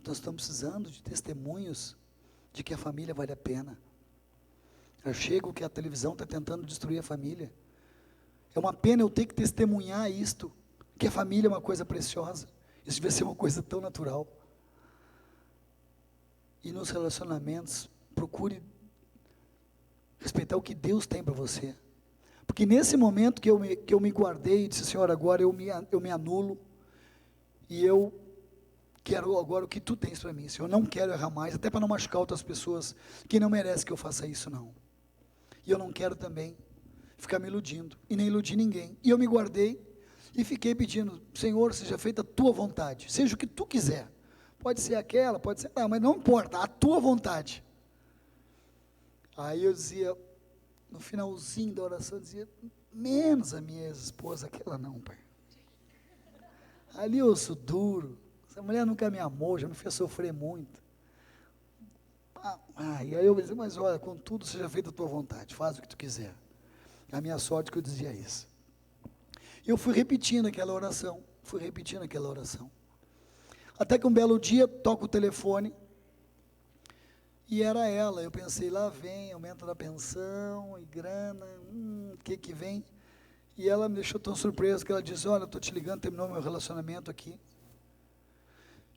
Nós estamos precisando de testemunhos de que a família vale a pena. Eu chego que a televisão está tentando destruir a família. É uma pena eu ter que testemunhar isto, que a família é uma coisa preciosa. Isso devia ser uma coisa tão natural. E nos relacionamentos, procure respeitar o que Deus tem para você. Porque nesse momento que eu me guardei, e disse: Senhor, agora eu me anulo, e eu quero agora o que tu tens para mim, Senhor. Eu não quero errar mais, até para não machucar outras pessoas que não merecem que eu faça isso, não. E eu não quero também ficar me iludindo, e nem iludir ninguém. E eu me guardei, e fiquei pedindo, Senhor, seja feita a tua vontade, seja o que tu quiser, pode ser aquela, pode ser, mas não importa, a tua vontade. Aí eu dizia, no finalzinho da oração, eu dizia, menos a minha ex-esposa, aquela não, pai. Ali eu sou duro, essa mulher nunca me amou, já me fez sofrer muito. E aí eu dizia, mas olha, contudo seja feita a tua vontade, faz o que tu quiser. A minha sorte que eu dizia isso. Eu fui repetindo aquela oração, até que um belo dia, toco o telefone, e era ela. Eu pensei, lá vem, aumento da pensão, e grana, o que vem? E ela me deixou tão surpresa, que ela disse, olha, eu estou te ligando, terminou meu relacionamento aqui,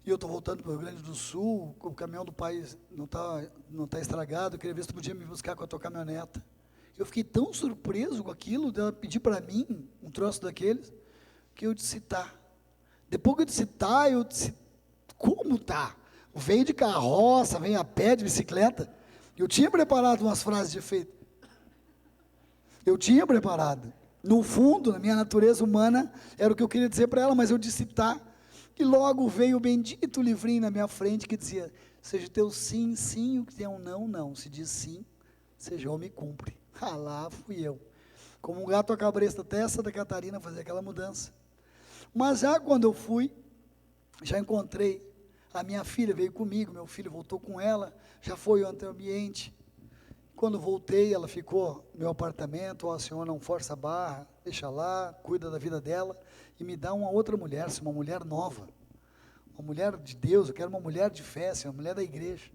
e eu estou voltando para o Rio Grande do Sul, o caminhão do pai não tá estragado, eu queria ver se tu podia me buscar com a tua caminhoneta. Eu fiquei tão surpreso com aquilo, dela pedir para mim um troço daqueles, que eu disse, tá. Depois que eu disse, tá, eu disse, como tá? Vem de carroça, vem a pé, de bicicleta. Eu tinha preparado umas frases de efeito. Eu tinha preparado. No fundo, na minha natureza humana, era o que eu queria dizer para ela, mas eu disse, tá. E logo veio o bendito livrinho na minha frente que dizia, seja teu sim, sim, o que é um não, não. Se diz sim, seja homem cumpre. Lá fui eu, como um gato à cabresto até Santa Catarina fazer aquela mudança. Mas já quando eu fui, já encontrei, a minha filha veio comigo, meu filho voltou com ela, já foi ontem ao ambiente. Quando voltei, ela ficou no meu apartamento, ó, senhor, não força a barra, deixa lá, cuida da vida dela, e me dá uma outra mulher, uma mulher nova, uma mulher de Deus, eu quero uma mulher de fé, uma mulher da igreja.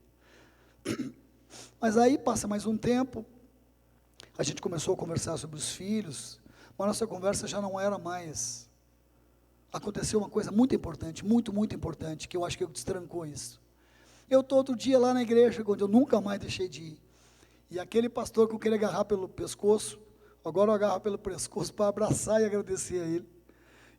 Mas aí passa mais um tempo, a gente começou a conversar sobre os filhos, mas nossa conversa já não era mais. Aconteceu uma coisa muito importante, muito importante, que eu acho que eu destrancou isso. Eu estou outro dia lá na igreja, onde eu nunca mais deixei de ir, e aquele pastor que eu queria agarrar pelo pescoço, agora eu agarro pelo pescoço para abraçar e agradecer a ele.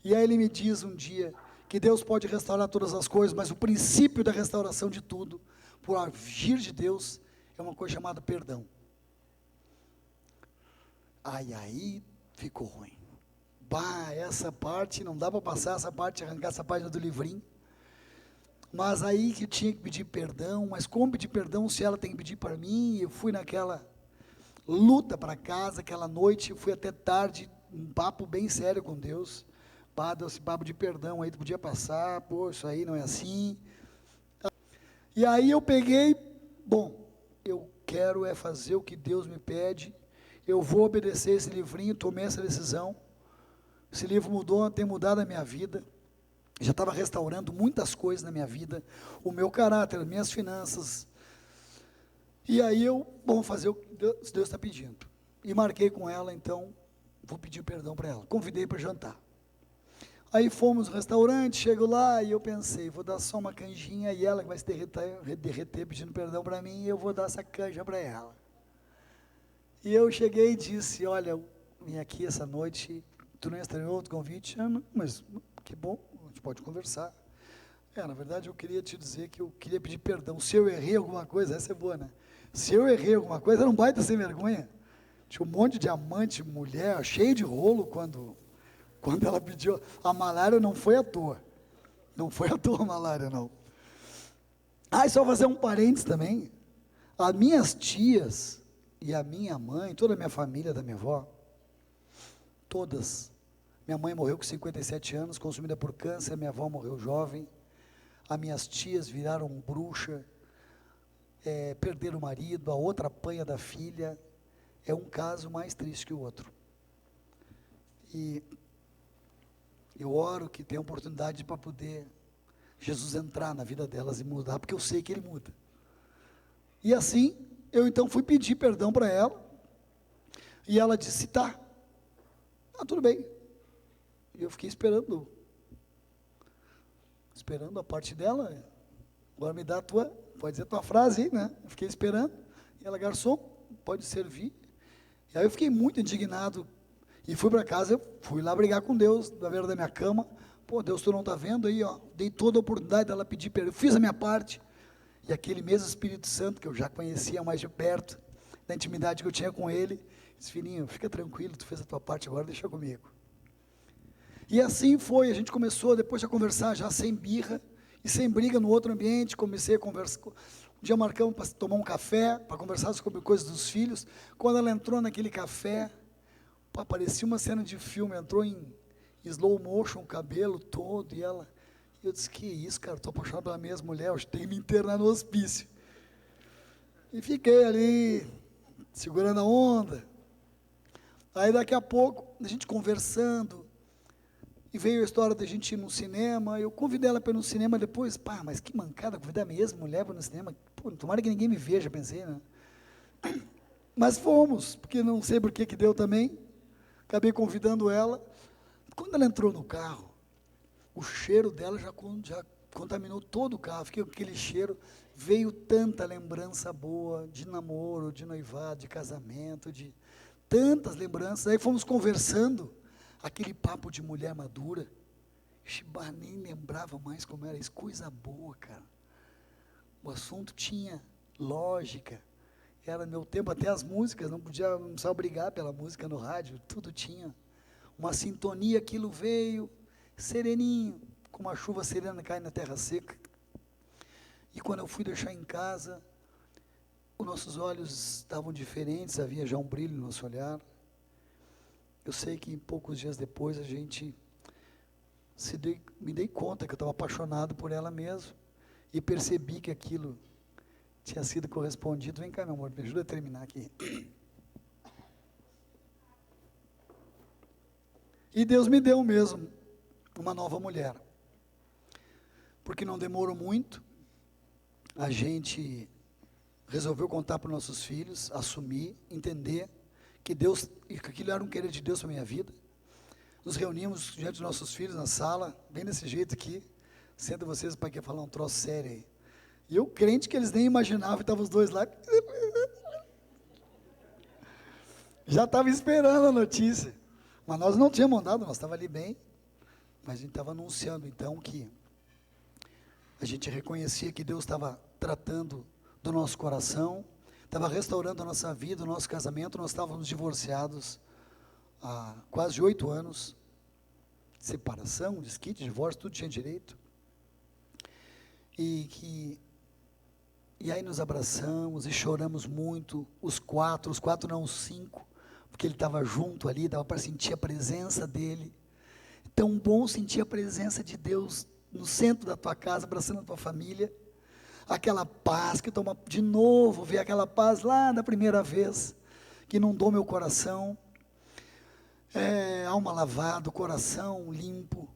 E aí ele me diz um dia, que Deus pode restaurar todas as coisas, mas o princípio da restauração de tudo, por agir de Deus, é uma coisa chamada perdão. Aí ficou ruim. Essa parte, não dá para passar essa parte, arrancar essa página do livrinho. Mas aí que eu tinha que pedir perdão, mas como pedir perdão se ela tem que pedir para mim? Eu fui naquela luta para casa, aquela noite, eu fui até tarde, um papo bem sério com Deus. Esse papo de perdão aí, tu podia passar, pô, isso aí não é assim. E aí eu peguei, eu quero fazer o que Deus me pede, eu vou obedecer esse livrinho, tomei essa decisão. Esse livro tem mudado a minha vida, já estava restaurando muitas coisas na minha vida, o meu caráter, as minhas finanças. E aí vou fazer o que Deus está pedindo. E marquei com ela, então, vou pedir perdão para ela. Convidei para jantar. Aí fomos no restaurante, chego lá e eu pensei, vou dar só uma canjinha e ela que vai se derreter pedindo perdão para mim, e eu vou dar essa canja para ela. E eu cheguei e disse, olha, eu vim aqui essa noite, tu não estranhou outro convite? Não, mas que bom, a gente pode conversar. Na verdade eu queria te dizer que eu queria pedir perdão, se eu errei alguma coisa, essa é boa, né? Se eu errei alguma coisa, era um baita sem vergonha. Tinha um monte de amante, mulher, cheio de rolo, quando ela pediu, a malária não foi à toa. Não foi à toa a malária, não. E só fazer um parênteses também, as minhas tias e a minha mãe, toda a minha família da minha avó, todas, minha mãe morreu com 57 anos, consumida por câncer, minha avó morreu jovem, as minhas tias viraram bruxa, perderam o marido, a outra apanha da filha, é um caso mais triste que o outro. E eu oro que tenha oportunidade para poder Jesus entrar na vida delas e mudar, porque eu sei que Ele muda. E assim, eu então fui pedir perdão para ela, e ela disse, tá, tudo bem. E eu fiquei esperando a parte dela, agora me dá pode dizer a tua frase aí, né? Eu fiquei esperando, e ela, garçom, pode servir. E aí eu fiquei muito indignado, e fui para casa, eu fui lá brigar com Deus, na beira da minha cama, Deus, tu não está vendo aí, dei toda a oportunidade dela pedir perdão, eu fiz a minha parte, e aquele mesmo Espírito Santo, que eu já conhecia mais de perto, da intimidade que eu tinha com Ele, Disse, filhinho, fica tranquilo, tu fez a tua parte, agora deixa comigo. E assim foi, a gente começou depois a conversar já sem birra e sem briga no outro ambiente. Comecei a conversar, um dia marcamos para tomar um café, para conversar sobre coisas dos filhos. Quando ela entrou naquele café, pá, parecia uma cena de filme, entrou em slow motion, o cabelo todo, e ela, eu disse, que isso, cara, estou apaixonado pela mesma mulher, hoje tenho que me internar no hospício. E fiquei ali, segurando a onda. Aí daqui a pouco, a gente conversando, e veio a história da gente ir no cinema. Eu convidei ela para ir no cinema depois. Pá, mas que mancada, convidar a mesma mulher para ir no cinema. Pô, tomara que ninguém me veja, pensei, né? Mas fomos, porque não sei por que deu também. Acabei convidando ela. Quando ela entrou no carro, o cheiro dela já contaminou todo o carro. Fiquei com aquele cheiro. Veio tanta lembrança boa de namoro, de noivado, de casamento, de tantas lembranças. Aí fomos conversando. Aquele papo de mulher madura, Shibá nem lembrava mais como era isso, coisa boa, cara. O assunto tinha lógica, era meu tempo, até as músicas, não precisava brigar pela música no rádio, tudo tinha uma sintonia, aquilo veio, sereninho, como a chuva serena cai na terra seca. E quando eu fui deixar em casa, os nossos olhos estavam diferentes, havia já um brilho no nosso olhar. Eu sei que poucos dias depois a gente me dei conta que eu estava apaixonado por ela mesmo e percebi que aquilo tinha sido correspondido. Vem cá, meu amor, me ajuda a terminar aqui. E Deus me deu mesmo uma nova mulher, porque não demorou muito, a gente resolveu contar para os nossos filhos, assumir, entender que Deus, e que aquilo era um querer de Deus para a minha vida. Nos reunimos diante dos nossos filhos na sala, bem desse jeito aqui. Senta vocês, o pai quer falar um troço sério aí. E eu crente que eles nem imaginavam, estavam os dois lá. Já estava esperando a notícia. Mas nós não tínhamos andado, nós estávamos ali bem. Mas a gente estava anunciando então que a gente reconhecia que Deus estava tratando do nosso coração, estava restaurando a nossa vida, o nosso casamento. Nós estávamos divorciados há quase 8 anos, separação, desquite, divórcio, tudo tinha direito, e aí nos abraçamos e choramos muito, os quatro não, os 5, porque ele estava junto ali, dava para sentir a presença dele. Tão bom sentir a presença de Deus no centro da tua casa, abraçando a tua família, aquela paz que toma de novo, ver aquela paz lá da primeira vez, que inundou meu coração, alma lavada, coração limpo,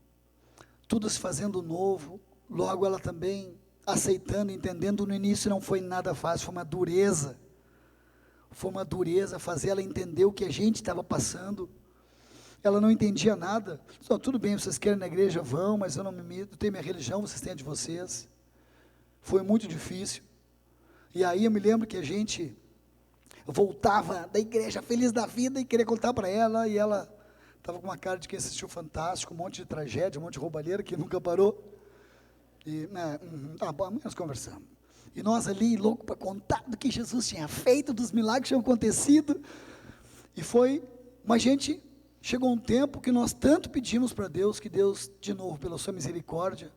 tudo se fazendo novo. Logo ela também aceitando, entendendo. No início não foi nada fácil, foi uma dureza fazer ela entender o que a gente estava passando. Ela não entendia nada. Só, tudo bem, vocês querem ir na igreja, vão, mas eu não tenho minha religião, vocês têm a de vocês. Foi muito difícil. E aí eu me lembro que a gente voltava da igreja feliz da vida e queria contar para ela, e ela estava com uma cara de quem assistiu Fantástico, um monte de tragédia, um monte de roubalheira que nunca parou. E, bom, amanhã nós conversamos. E nós ali, louco para contar do que Jesus tinha feito, dos milagres que tinham acontecido. E foi, mas gente, chegou um tempo que nós tanto pedimos para Deus, que Deus, de novo, pela sua misericórdia,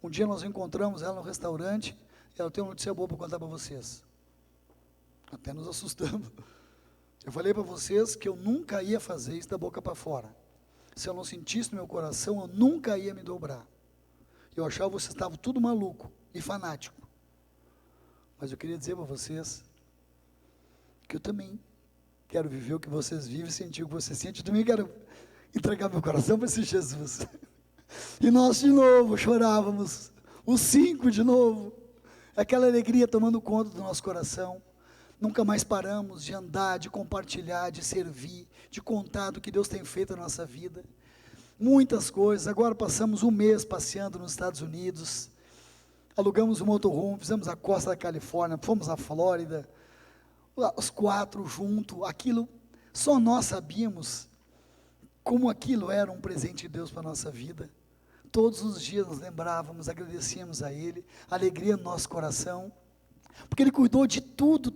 um dia nós encontramos ela no restaurante, e ela tem uma notícia boa para contar para vocês. Até nos assustamos. Eu falei para vocês que eu nunca ia fazer isso da boca para fora. Se eu não sentisse no meu coração, eu nunca ia me dobrar. Eu achava que vocês estavam tudo maluco e fanático. Mas eu queria dizer para vocês que eu também quero viver o que vocês vivem, sentir o que vocês sentem. Eu também quero entregar meu coração para esse Jesus. E nós de novo chorávamos, os 5 de novo, aquela alegria tomando conta do nosso coração. Nunca mais paramos de andar, de compartilhar, de servir, de contar do que Deus tem feito na nossa vida. Muitas coisas. Agora passamos um mês passeando nos Estados Unidos, alugamos um motorhome, fizemos a costa da Califórnia, fomos à Flórida, os 4 juntos. Aquilo, só nós sabíamos como aquilo era um presente de Deus para a nossa vida. Todos os dias nos lembrávamos, agradecíamos a Ele, alegria no nosso coração, porque Ele cuidou de tudo,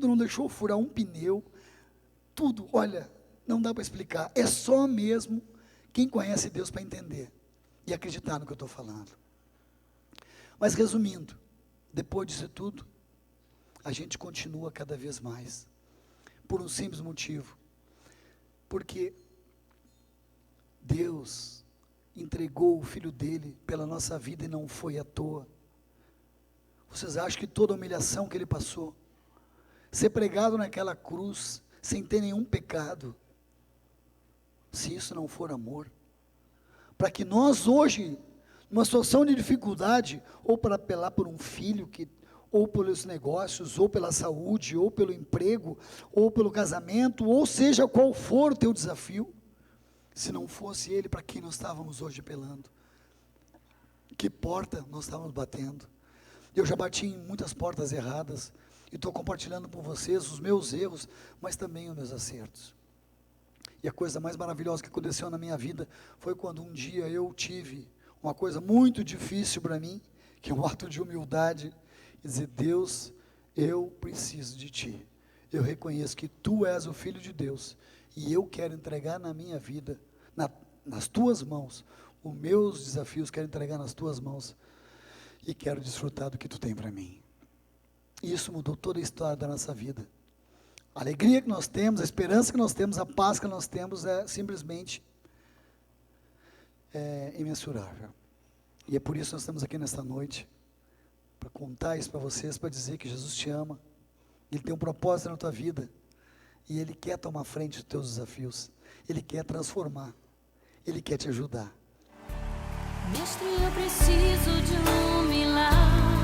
não deixou furar um pneu, tudo, olha, não dá para explicar. É só mesmo quem conhece Deus para entender e acreditar no que eu estou falando. Mas resumindo, depois disso tudo, a gente continua cada vez mais, por um simples motivo, porque Deus entregou o Filho dele pela nossa vida e não foi à toa. Vocês acham que toda a humilhação que ele passou, ser pregado naquela cruz, sem ter nenhum pecado, se isso não for amor, para que nós hoje, numa situação de dificuldade, ou para apelar por um filho, ou pelos negócios, ou pela saúde, ou pelo emprego, ou pelo casamento, ou seja qual for o teu desafio, se não fosse ele, para quem nós estávamos hoje apelando? Que porta nós estávamos batendo? Eu já bati em muitas portas erradas, e estou compartilhando com vocês os meus erros, mas também os meus acertos. E a coisa mais maravilhosa que aconteceu na minha vida, foi quando um dia eu tive uma coisa muito difícil para mim, que é um ato de humildade, e dizer: Deus, eu preciso de Ti, eu reconheço que Tu és o Filho de Deus, e eu quero entregar na minha vida, nas Tuas mãos, os meus desafios quero entregar nas Tuas mãos, e quero desfrutar do que Tu tem para mim. E isso mudou toda a história da nossa vida. A alegria que nós temos, a esperança que nós temos, a paz que nós temos é simplesmente imensurável. E é por isso que nós estamos aqui nesta noite, para contar isso para vocês, para dizer que Jesus te ama, Ele tem um propósito na tua vida, e Ele quer tomar frente dos teus desafios, Ele quer transformar, Ele quer te ajudar. Mestre, eu preciso de um milagre.